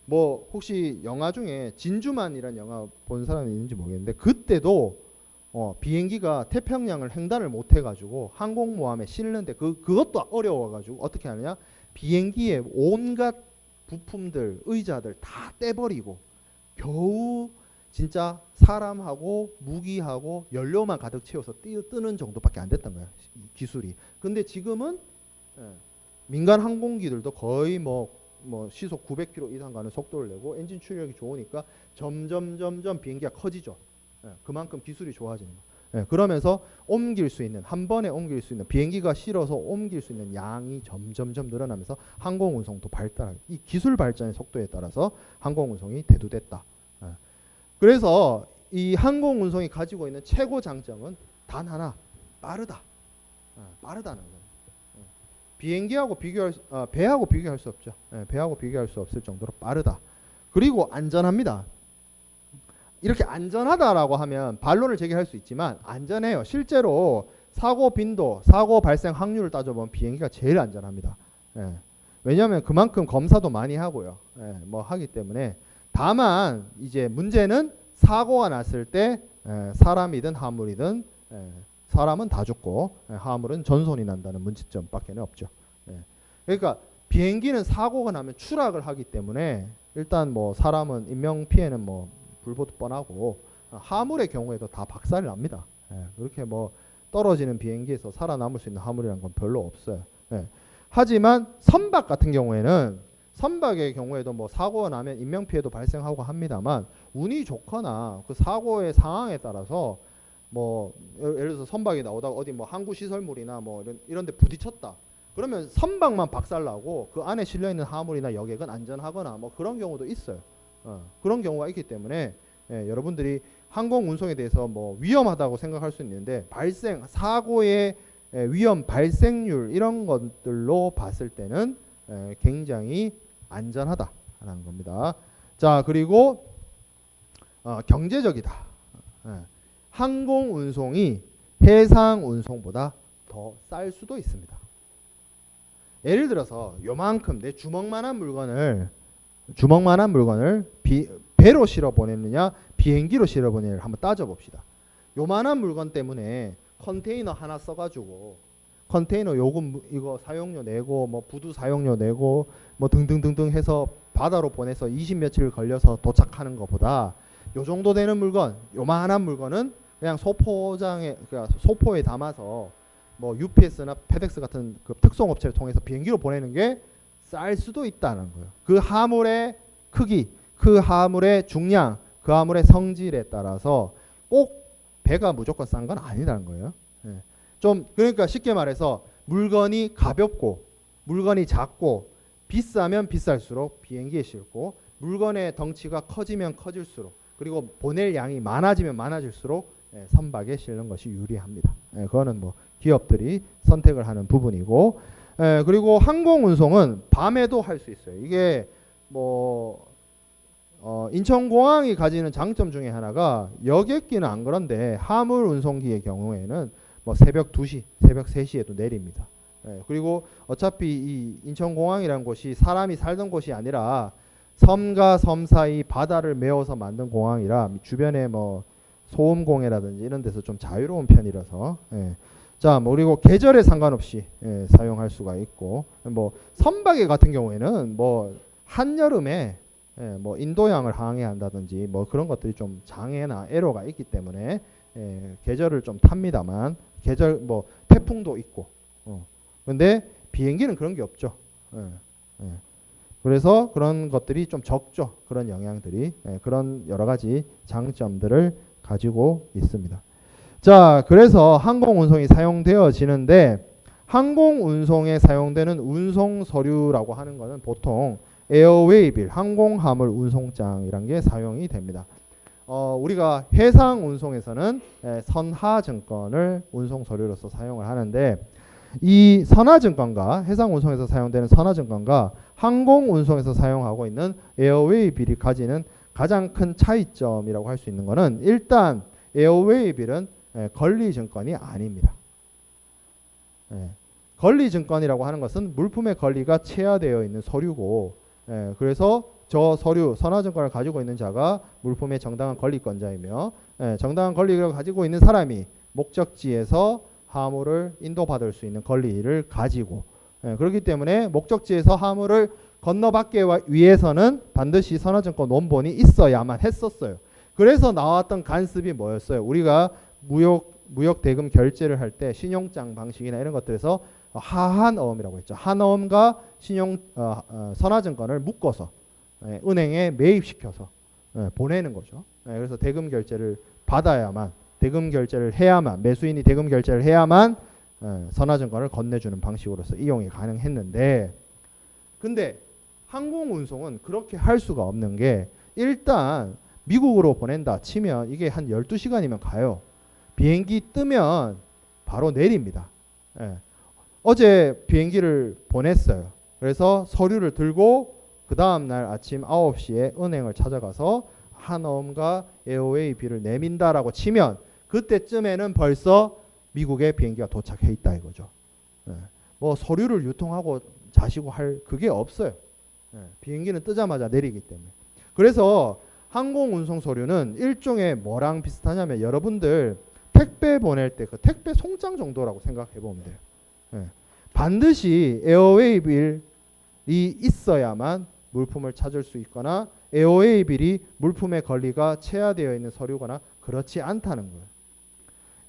뭐 혹시 영화 중에 진주만이라는 영화 본 사람이 있는지 모르겠는데 그때도 비행기가 태평양을 횡단을 못 해가지고 항공모함에 실는데 그것도 어려워가지고 어떻게 하느냐 비행기에 온갖 부품들 의자들 다 떼버리고 겨우 진짜 사람하고 무기하고 연료만 가득 채워서 뜨는 정도밖에 안 됐던 거야 기술이. 근데 지금은 민간 항공기들도 거의 뭐 시속 900km 이상 가는 속도를 내고 엔진 출력이 좋으니까 점점 비행기가 커지죠. 그만큼 기술이 좋아지는 거예요. 그러면서 한 번에 옮길 수 있는 비행기가 실어서 옮길 수 있는 양이 점점 늘어나면서 항공운송도 발달하고 이 기술 발전의 속도에 따라서 항공운송이 대두됐다. 그래서 이 항공운송이 가지고 있는 최고 장점은 단 하나, 빠르다. 빠르다는 거예요. 비행기하고 배하고 비교할 수 없죠. 배하고 비교할 수 없을 정도로 빠르다. 그리고 안전합니다. 이렇게 안전하다라고 하면 반론을 제기할 수 있지만 안전해요. 실제로 사고 빈도, 사고 발생 확률을 따져보면 비행기가 제일 안전합니다. 왜냐하면 그만큼 검사도 많이 하고요. 뭐 하기 때문에 다만 이제 문제는 사고가 났을 때 사람이든 화물이든 사람은 다 죽고 화물은 전손이 난다는 문제점밖에 없죠. 그러니까 비행기는 사고가 나면 추락을 하기 때문에 일단 뭐 사람은 인명 피해는 뭐 불보듯 뻔하고 화물의 경우에도 다 박살이 납니다. 그렇게 뭐 떨어지는 비행기에서 살아남을 수 있는 화물이라는 건 별로 없어요. 하지만 선박 같은 경우에는 선박의 경우에도 뭐 사고가 나면 인명 피해도 발생하고 합니다만 운이 좋거나 그 사고의 상황에 따라서 뭐 예를 들어서 선박이 나오다가 어디 뭐 항구 시설물이나 뭐 이런 데 부딪혔다. 그러면 선박만 박살나고 그 안에 실려 있는 화물이나 여객은 안전하거나 뭐 그런 경우도 있어요. 그런 경우가 있기 때문에 여러분들이 항공 운송에 대해서 뭐 위험하다고 생각할 수 있는데 사고의 위험 발생률 이런 것들로 봤을 때는 굉장히 안전하다라는 겁니다. 자, 그리고 경제적이다. 항공 운송이 해상 운송보다 더 쌀 수도 있습니다. 예를 들어서 요만큼 내 주먹만한 물건을 배로 실어 보냈느냐 비행기로 실어 보내느냐를 한번 따져봅시다. 요만한 물건 때문에 컨테이너 하나 써가지고 컨테이너 요금 이거 사용료 내고 뭐 부두 사용료 내고 뭐 등등등등 해서 바다로 보내서 20 며칠 걸려서 도착하는 것보다 요 정도 되는 물건, 요만한 물건은 그냥 소포장에 그러니까 소포에 담아서 뭐 UPS나 페덱스 같은 그 특송업체를 통해서 비행기로 보내는 게 쌀 수도 있다는 거예요. 그 화물의 크기, 그 화물의 중량, 그 화물의 성질에 따라서 꼭 배가 무조건 싼 건 아니라는 거예요. 좀 그러니까 쉽게 말해서 물건이 가볍고 물건이 작고 비싸면 비쌀수록 비행기에 싣고 물건의 덩치가 커지면 커질수록 그리고 보낼 양이 많아지면 많아질수록 선박에 실는 것이 유리합니다. 그거는 뭐 기업들이 선택을 하는 부분이고 그리고 항공운송은 밤에도 할 수 있어요. 이게 뭐 인천공항이 가지는 장점 중에 하나가 여객기는 안 그런데 화물 운송기의 경우에는 뭐 새벽 2시, 새벽 3시에도 내립니다. 그리고 어차피 이 인천공항이라는 곳이 사람이 살던 곳이 아니라 섬과 섬 사이 바다를 메워서 만든 공항이라 주변에 뭐 소음공해라든지 이런 데서 좀 자유로운 편이라서 자, 뭐 그리고 계절에 상관없이 사용할 수가 있고 뭐 선박에 같은 경우에는 뭐 한여름에 뭐 인도양을 항해한다든지 뭐 그런 것들이 좀 장애나 애로가 있기 때문에 계절을 좀 탑니다만 계절 뭐 태풍도 있고 근데 비행기는 그런 게 없죠. 그래서 그런 것들이 좀 적죠. 그런 영향들이 그런 여러 가지 장점들을 가지고 있습니다. 자, 그래서 항공운송이 사용되어지는데 항공운송에 사용되는 운송 서류라고 하는 것은 보통 에어웨이빌, 항공화물 운송장이라는 게 사용이 됩니다. 우리가 해상운송에서는 선하증권을 운송 서류로서 사용을 하는데 이 선하증권과 해상운송에서 사용되는 선하증권과 항공운송에서 사용하고 있는 에어웨이빌이 가지는 가장 큰 차이점이라고 할 수 있는 것은 일단 에어웨이빌은 권리증권이 아닙니다. 권리증권이라고 하는 것은 물품의 권리가 체화되어 있는 서류고 그래서 저 서류 선하증권을 가지고 있는 자가 물품의 정당한 권리권자이며 정당한 권리를 가지고 있는 사람이 목적지에서 화물을 인도받을 수 있는 권리를 가지고 그렇기 때문에 목적지에서 화물을 건너받기 위해서는 반드시 선하증권 원본이 있어야만 했었어요. 그래서 나왔던 간섭이 뭐였어요? 우리가 무역 대금 결제를 할 때 신용장 방식이나 이런 것들에서 하한어음이라고 했죠. 한어음과 선하증권을 묶어서 은행에 매입시켜서 보내는 거죠. 그래서 대금 결제를 받아야만 대금 결제를 해야만 매수인이 대금 결제를 해야만 선하증권을 건네주는 방식으로서 이용이 가능했는데 근데 항공운송은 그렇게 할 수가 없는 게 일단 미국으로 보낸다 치면 이게 한 12시간이면 가요. 비행기 뜨면 바로 내립니다. 어제 비행기를 보냈어요. 그래서 서류를 들고 그 다음날 아침 9시에 은행을 찾아가서 한어음과 에어웨이비를 내민다라고 치면 그때쯤에는 벌써 미국에 비행기가 도착해 있다 이거죠. 뭐 서류를 유통하고 자시고 할 그게 없어요. 비행기는 뜨자마자 내리기 때문에. 그래서 항공운송 서류는 일종의 뭐랑 비슷하냐면 여러분들 택배 보낼 때 그 택배 송장 정도라고 생각해 보면 돼요. 반드시 에어웨이빌이 있어야만 물품을 찾을 수 있거나 에어웨이빌이 물품의 권리가 체화되어 있는 서류거나 그렇지 않다는 거예요.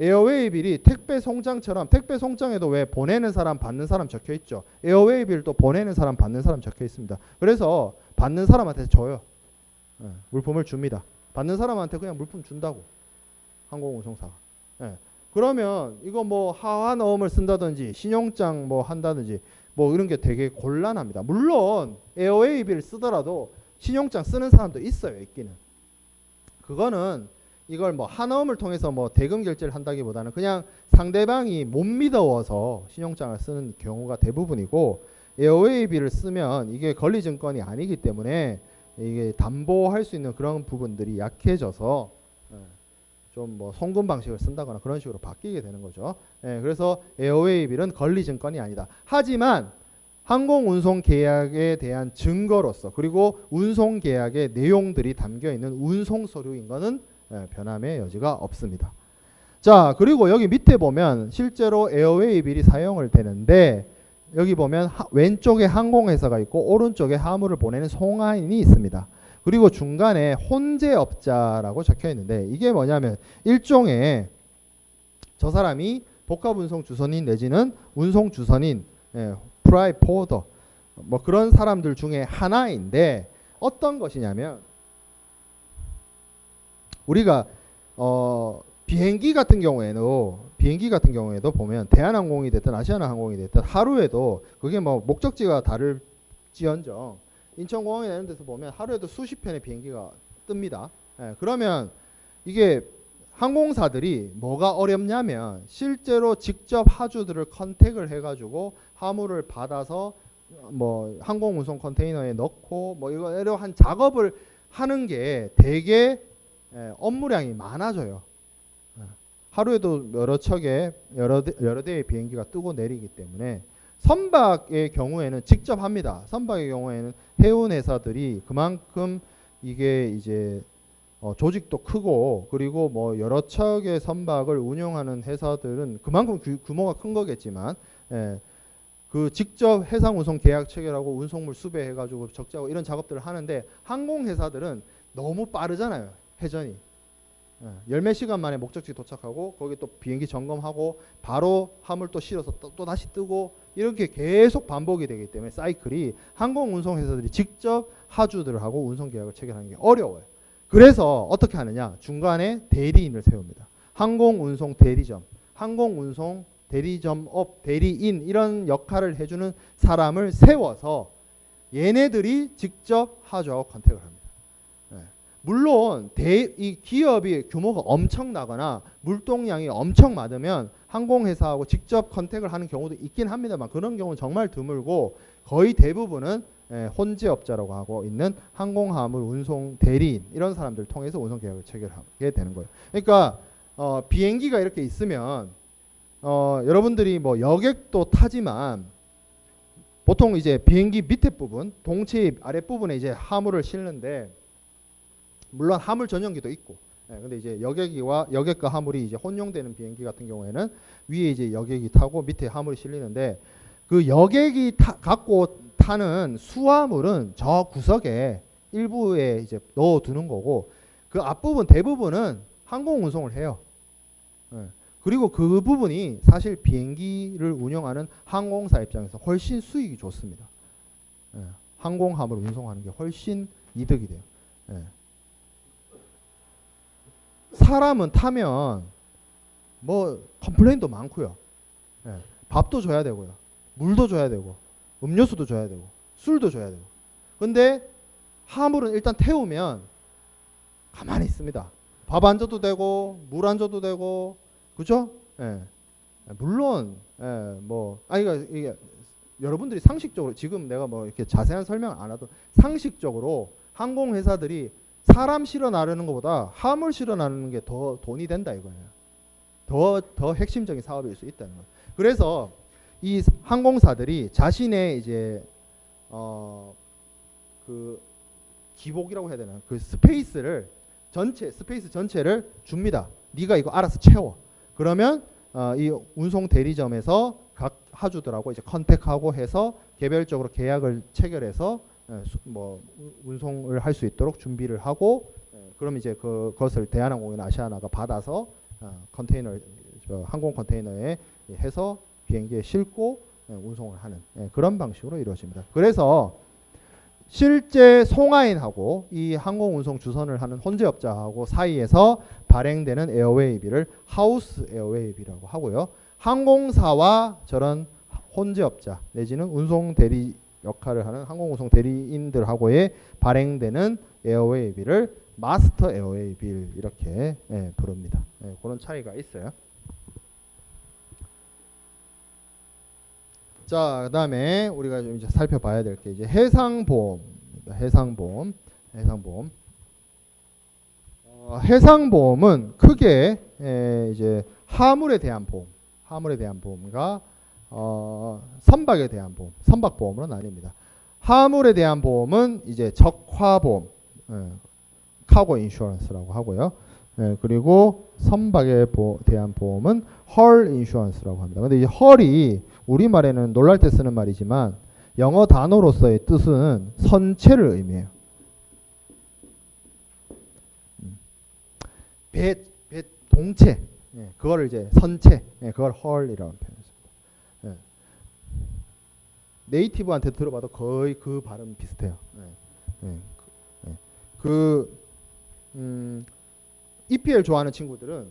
에어웨이빌이 택배 송장처럼 택배 송장에도 왜 보내는 사람 받는 사람 적혀 있죠. 에어웨이빌도 보내는 사람 받는 사람 적혀 있습니다. 그래서 받는 사람한테 줘요. 물품을 줍니다. 받는 사람한테 그냥 물품 준다고 항공운송사가. 그러면 이거 뭐 하한어음을 쓴다든지 신용장 뭐 한다든지 뭐 이런 게 되게 곤란합니다. 물론 에어웨이비를 쓰더라도 신용장 쓰는 사람도 있어요. 있기는. 그거는 이걸 뭐 한어음을 통해서 뭐 대금 결제를 한다기보다는 그냥 상대방이 못 믿어서 신용장을 쓰는 경우가 대부분이고, 에어웨이비를 쓰면 이게 권리증권이 아니기 때문에 이게 담보할 수 있는 그런 부분들이 약해져서 좀 뭐 송금 방식을 쓴다거나 그런 식으로 바뀌게 되는 거죠. 그래서 에어웨이빌은 권리증권이 아니다. 하지만 항공운송 계약에 대한 증거로서, 그리고 운송 계약의 내용들이 담겨 있는 운송 서류인 거는 변함의 여지가 없습니다. 자, 그리고 여기 밑에 보면 실제로 에어웨이빌이 사용을 되는데, 여기 보면 왼쪽에 항공회사가 있고 오른쪽에 화물을 보내는 송화인이 있습니다. 그리고 중간에 혼재업자라고 적혀 있는데, 이게 뭐냐면 일종의 저 사람이 복합운송 주선인 내지는 운송 주선인, 프라이트 포더 뭐 그런 사람들 중에 하나인데, 어떤 것이냐면 우리가 비행기 같은 경우에도 보면 대한항공이 됐든 아시아나항공이 됐든 하루에도 그게 뭐 목적지가 다를지언정 인천공항이나 이런 데서 보면 하루에도 수십 편의 비행기가 뜹니다. 그러면 이게 항공사들이 뭐가 어렵냐면 실제로 직접 하주들을 컨택을 해가지고 화물을 받아서 뭐 항공운송 컨테이너에 넣고 뭐 이거 한 작업을 하는 게 되게 업무량이 많아져요. 하루에도 여러 대의 비행기가 뜨고 내리기 때문에 선박의 경우에는 직접 합니다. 선박의 경우에는 해운 회사들이 그만큼 이게 이제 조직도 크고, 그리고 뭐 여러 척의 선박을 운영하는 회사들은 그만큼 규모가 큰 거겠지만, 그 직접 해상운송 계약 체결하고 운송물 수배해가지고 적재하고 이런 작업들을 하는데, 항공회사들은 너무 빠르잖아요. 회전이. 열몇 시간 만에 목적지 도착하고 거기 또 비행기 점검하고 바로 화물 또 실어서 또 다시 뜨고, 이렇게 계속 반복이 되기 때문에 사이클이 항공운송회사들이 직접 하주들을 하고 운송계약을 체결하는 게 어려워요. 그래서 어떻게 하느냐, 중간에 대리인을 세웁니다. 항공운송 대리점, 항공운송 대리점업, 대리인 이런 역할을 해주는 사람을 세워서 얘네들이 직접 하주하고 컨택을 합니다. 물론 이 기업이 규모가 엄청나거나 물동량이 엄청 많으면 항공회사하고 직접 컨택을 하는 경우도 있긴 합니다만, 그런 경우는 정말 드물고 거의 대부분은 혼재업자라고 하고 있는 항공화물 운송 대리인 이런 사람들을 통해서 운송계약을 체결하게 되는 거예요. 그러니까 비행기가 이렇게 있으면 여러분들이 뭐 여객도 타지만 보통 이제 비행기 밑에 부분, 동체 아랫부분에 이제 화물을 싣는데, 물론 화물 전용기도 있고, 근데 이제 여객과 화물이 이제 혼용되는 비행기 같은 경우에는 위에 이제 여객이 타고 밑에 화물이 실리는데, 그 여객이 갖고 타는 수화물은 저 구석에 일부에 이제 넣어두는 거고, 그 앞부분 대부분은 항공 운송을 해요. 그리고 그 부분이 사실 비행기를 운영하는 항공사 입장에서 훨씬 수익이 좋습니다. 항공 화물을 운송하는 게 훨씬 이득이 돼요. 사람은 타면 뭐 컴플레인도 많고요. 밥도 줘야 되고요. 물도 줘야 되고 음료수도 줘야 되고 술도 줘야 되고. 근데 화물은 일단 태우면 가만히 있습니다. 밥 안 줘도 되고 물 안 줘도 되고, 그죠? 물론 이게 여러분들이 상식적으로, 지금 내가 뭐 이렇게 자세한 설명 안 하도 상식적으로 항공회사들이 사람 실어 나르는 것보다 화물 실어 나르는 게 더 돈이 된다 이거예요. 더 핵심적인 사업일 수 있다는 거예요. 그래서 이 항공사들이 자신의 이제 그 기복이라고 해야 되나, 그 스페이스 전체를 줍니다. 네가 이거 알아서 채워. 그러면 이 운송 대리점에서 각 하주들하고 이제 컨택하고 해서 개별적으로 계약을 체결해서 뭐 운송을 할 수 있도록 준비를 하고, 그럼 이제 그것을 대한항공이나 아시아나가 받아서 항공 컨테이너에 해서 비행기에 싣고 운송을 하는 그런 방식으로 이루어집니다. 그래서 실제 송화인하고 이 항공운송 주선을 하는 혼재업자하고 사이에서 발행되는 에어웨이비를 하우스 에어웨이비라고 하고요. 항공사와 저런 혼재업자 내지는 운송 대리 역할을 하는 항공운송 대리인들하고의 발행되는 에어웨이비를 마스터 에어웨이 빌 이렇게 부릅니다. 그런 차이가 있어요. 자, 그다음에 우리가 좀 이제 살펴봐야 될 게 이제 해상보험입니다. 해상보험. 해상보험은 크게 이제 화물에 대한 보험과 선박에 대한 보험, 선박보험으로 나뉩니다. 화물에 대한 보험은 이제 적화보험, 카고 인슈런스라고 하고요. 그리고 선박에 대한 보험은 헐 인슈런스라고 합니다. 근데 이 헐이 우리말에는 놀랄 때 쓰는 말이지만 영어 단어로서의 뜻은 선체를 의미해요. 배 동체, 그거를 이제 선체, 그걸 헐이라고 표현했습니다. 네이티브한테 들어봐도 거의 그 발음 비슷해요. EPL 좋아하는 친구들은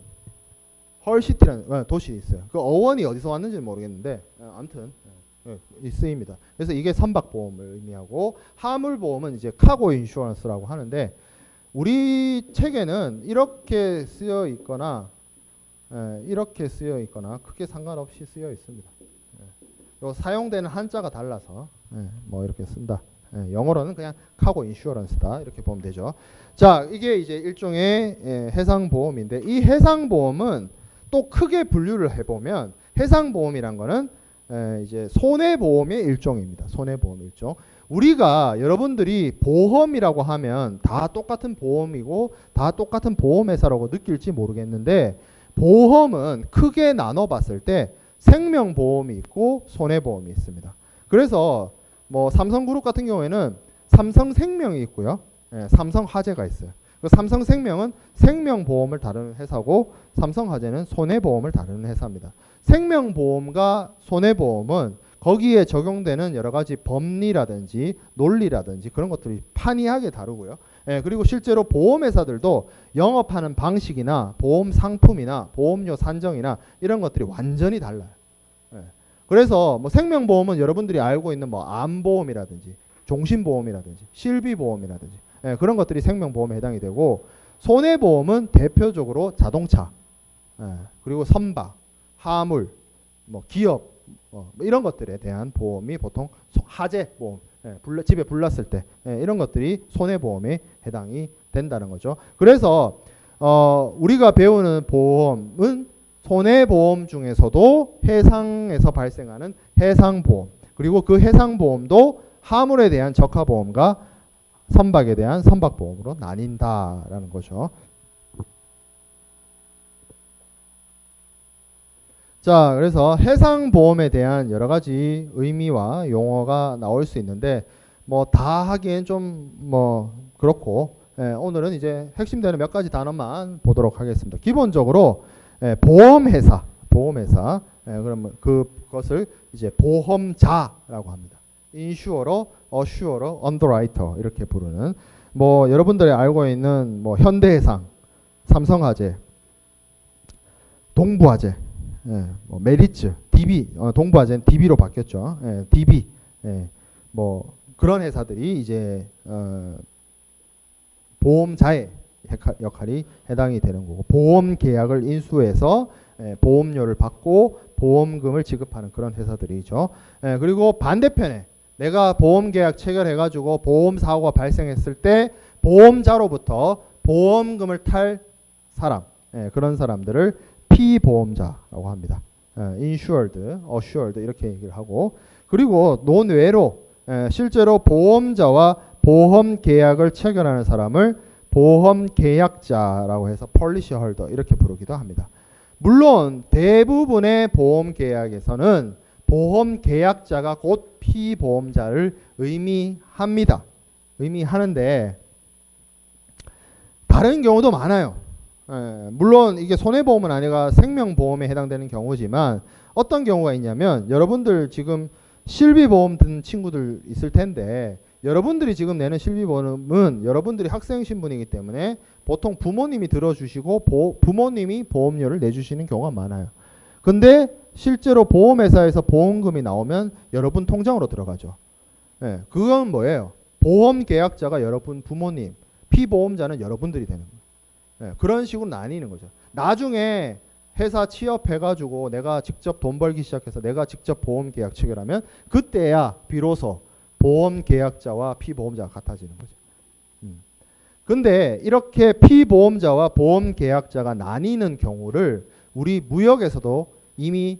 헐시티라는 도시 있어요. 그 어원이 어디서 왔는지는 모르겠는데 아무튼 쓰입니다. 그래서 이게 선박보험을 의미하고 화물보험은 이제 카고 인슈런스라고 하는데 우리 책에는 이렇게 쓰여 있거나 크게 상관없이 쓰여 있습니다. 요 사용되는 한자가 달라서 뭐 이렇게 쓴다. 영어로는 그냥 카고 인슈런스다 이렇게 보면 되죠. 자, 이게 이제 일종의 해상보험인데 이 해상보험은 또 크게 분류를 해보면 해상보험이란 거는 이제 손해보험의 일종입니다. 손해보험 일종. 우리가 여러분들이 보험이라고 하면 다 똑같은 보험이고 다 똑같은 보험회사라고 느낄지 모르겠는데 보험은 크게 나눠봤을 때 생명보험이 있고 손해보험이 있습니다. 그래서 뭐 삼성그룹 같은 경우에는 삼성생명이 있고요. 삼성화재가 있어요. 삼성생명은 생명보험을 다루는 회사고 삼성화재는 손해보험을 다루는 회사입니다. 생명보험과 손해보험은 거기에 적용되는 여러 가지 법리라든지 논리라든지 그런 것들이 판이하게 다르고요. 그리고 실제로 보험회사들도 영업하는 방식이나 보험 상품이나 보험료 산정이나 이런 것들이 완전히 달라요. 그래서 뭐 생명보험은 여러분들이 알고 있는 뭐 암보험이라든지 종신보험이라든지 실비보험이라든지 그런 것들이 생명보험에 해당이 되고 손해보험은 대표적으로 자동차 그리고 선박, 화물, 뭐 기업 뭐 이런 것들에 대한 보험이 보통 화재 보험, 집에 불 났을 때 이런 것들이 손해보험에 해당이 된다는 거죠. 그래서 우리가 배우는 보험은 손해보험 중에서도 해상에서 발생하는 해상보험 그리고 그 해상보험도 화물에 대한 적화보험과 선박에 대한 선박보험으로 나뉜다라는 거죠. 자, 그래서 해상보험에 대한 여러 가지 의미와 용어가 나올 수 있는데 뭐 다 하기엔 좀 뭐 그렇고 오늘은 이제 핵심되는 몇 가지 단어만 보도록 하겠습니다. 기본적으로 보험회사 그러면 그것을 이제 보험자라고 합니다. 인슈어러, 어슈어러, 언더라이터 이렇게 부르는 뭐 여러분들이 알고 있는 뭐 현대해상, 삼성화재, 동부화재, 뭐 메리츠, DB, 동부화재는 DB로 바뀌었죠. DB, 뭐 그런 회사들이 이제 보험자의 역할이 해당이 되는 거고 보험 계약을 인수해서 보험료를 받고 보험금을 지급하는 그런 회사들이죠. 그리고 반대편에 내가 보험 계약 체결해가지고 보험 사고가 발생했을 때 보험자로부터 보험금을 탈 사람, 그런 사람들을 피보험자라고 합니다. insured, assured 이렇게 얘기를 하고 그리고 논외로 실제로 보험자와 보험 계약을 체결하는 사람을 보험 계약자라고 해서 policy holder 이렇게 부르기도 합니다. 물론 대부분의 보험 계약에서는 보험 계약자가 곧 피보험자를 의미합니다. 의미하는데 다른 경우도 많아요. 물론 이게 손해보험은 아니라 생명보험에 해당되는 경우지만 어떤 경우가 있냐면 여러분들 지금 실비보험 든 친구들 있을 텐데 여러분들이 지금 내는 실비보험은 여러분들이 학생 신분이기 때문에 보통 부모님이 들어주시고 부모님이 보험료를 내주시는 경우가 많아요. 근데 실제로 보험회사에서 보험금이 나오면 여러분 통장으로 들어가죠. 그건 뭐예요? 보험 계약자가 여러분 부모님, 피보험자는 여러분들이 되는 거예요. 예, 그런 식으로 나뉘는 거죠. 나중에 회사 취업해가지고 내가 직접 돈 벌기 시작해서 내가 직접 보험 계약 체결하면 그때야 비로소 보험 계약자와 피보험자가 같아지는 거죠. 근데 이렇게 피보험자와 보험 계약자가 나뉘는 경우를 우리 무역에서도 이미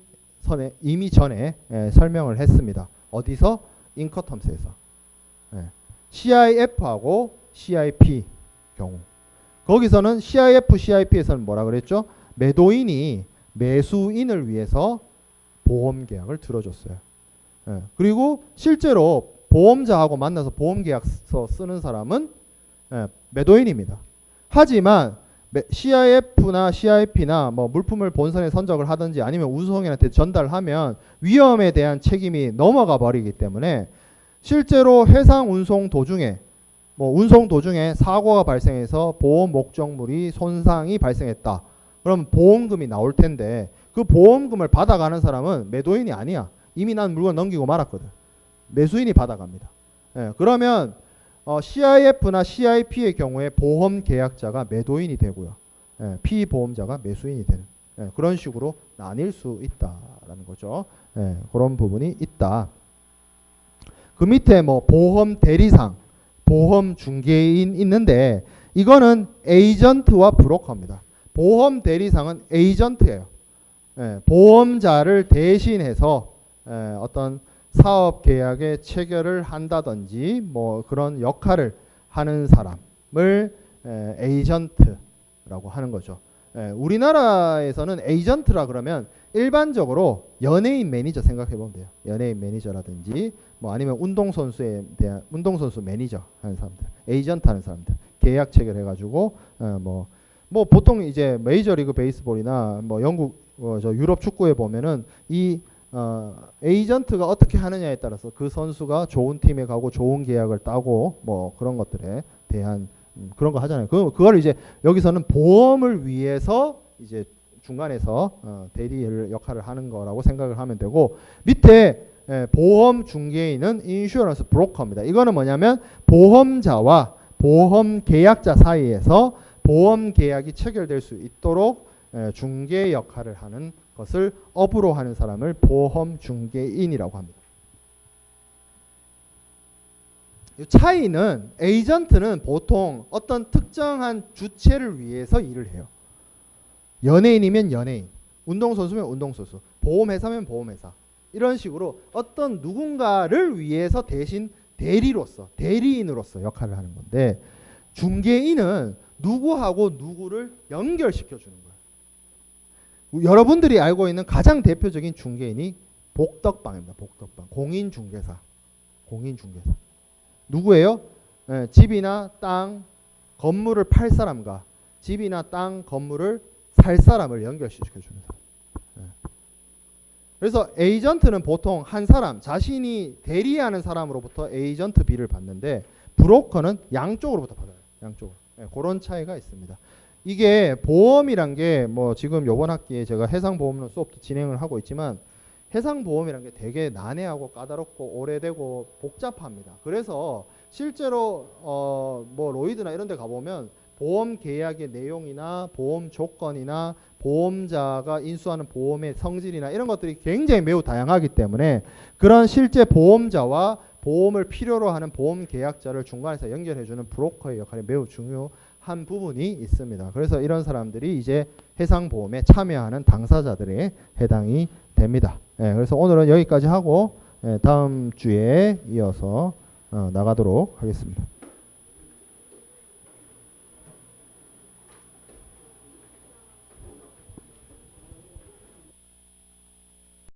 전에 설명을 했습니다. 어디서? 인커텀스에서. CIF하고 CIP 경우. 거기서는 CIF, CIP에서는 뭐라 그랬죠? 매도인이 매수인을 위해서 보험 계약을 들어줬어요. 그리고 실제로 보험자하고 만나서 보험 계약서 쓰는 사람은 매도인입니다. 하지만 CIF나 CIP나 뭐 물품을 본선에 선적을 하든지 아니면 운송인한테 전달하면 위험에 대한 책임이 넘어가 버리기 때문에 실제로 해상 운송 도중에 운송 도중에 사고가 발생해서 보험 목적물이 손상이 발생했다. 그럼 보험금이 나올 텐데 그 보험금을 받아가는 사람은 매도인이 아니야. 이미 난 물건 넘기고 말았거든. 매수인이 받아갑니다. 그러면 CIF나 CIP의 경우에 보험 계약자가 매도인이 되고요. 피보험자가 매수인이 되는 그런 식으로 나뉠 수 있다라는 거죠. 그런 부분이 있다. 그 밑에 뭐 보험 대리상, 보험 중개인 있는데 이거는 에이전트와 브로커입니다. 보험 대리상은 에이전트예요. 보험자를 대신해서 어떤 사업 계약의 체결을 한다든지 뭐 그런 역할을 하는 사람을 에이전트라고 하는 거죠. 우리나라에서는 에이전트라 그러면 일반적으로 연예인 매니저 생각해 보면 돼요. 연예인 매니저라든지 뭐 아니면 운동선수에 대한 운동선수 매니저 하는 사람들, 에이전트 하는 사람들, 계약 체결해 가지고 뭐 보통 이제 메이저리그 베이스볼이나 뭐 영국 저 유럽 축구에 보면은 이 에이전트가 어떻게 하느냐에 따라서 그 선수가 좋은 팀에 가고 좋은 계약을 따고 뭐 그런 것들에 대한 그런 거 하잖아요. 그걸 이제 여기서는 보험을 위해서 이제 중간에서 대리 역할을 하는 거라고 생각을 하면 되고 밑에 보험 중개인은 인슈어런스 브로커입니다. 이거는 뭐냐면 보험자와 보험 계약자 사이에서 보험 계약이 체결될 수 있도록 중개 역할을 하는 것을 업으로 하는 사람을 보험 중개인이라고 합니다. 이 차이는 에이전트는 보통 어떤 특정한 주체를 위해서 일을 해요. 연예인이면 연예인, 운동선수면 운동선수, 보험회사면 보험회사 이런 식으로 어떤 누군가를 위해서 대신 대리인으로서 역할을 하는 건데 중개인은 누구하고 누구를 연결시켜 주는 거예요. 여러분들이 알고 있는 가장 대표적인 중개인이 복덕방입니다. 복덕방. 공인중개사. 누구예요? 집이나 땅, 건물을 팔 사람과 집이나 땅, 건물을 살 사람을 연결시켜 주는 사람. 그래서 에이전트는 보통 한 사람, 자신이 대리하는 사람으로부터 에이전트 비를 받는데 브로커는 양쪽으로부터 받아요. 양쪽으로. 그런 차이가 있습니다. 이게 보험이란 게 뭐 지금 요번 학기에 제가 해상보험론 수업 진행을 하고 있지만 해상보험이란 게 되게 난해하고 까다롭고 오래되고 복잡합니다. 그래서 실제로 뭐 로이드나 이런 데 가보면 보험 계약의 내용이나 보험 조건이나 보험자가 인수하는 보험의 성질이나 이런 것들이 굉장히 매우 다양하기 때문에 그런 실제 보험자와 보험을 필요로 하는 보험 계약자를 중간에서 연결해주는 브로커의 역할이 매우 중요한 부분이 있습니다. 그래서 이런 사람들이 이제 해상보험에 참여하는 당사자들에 해당이 됩니다. 그래서 오늘은 여기까지 하고 다음 주에 이어서 나가도록 하겠습니다.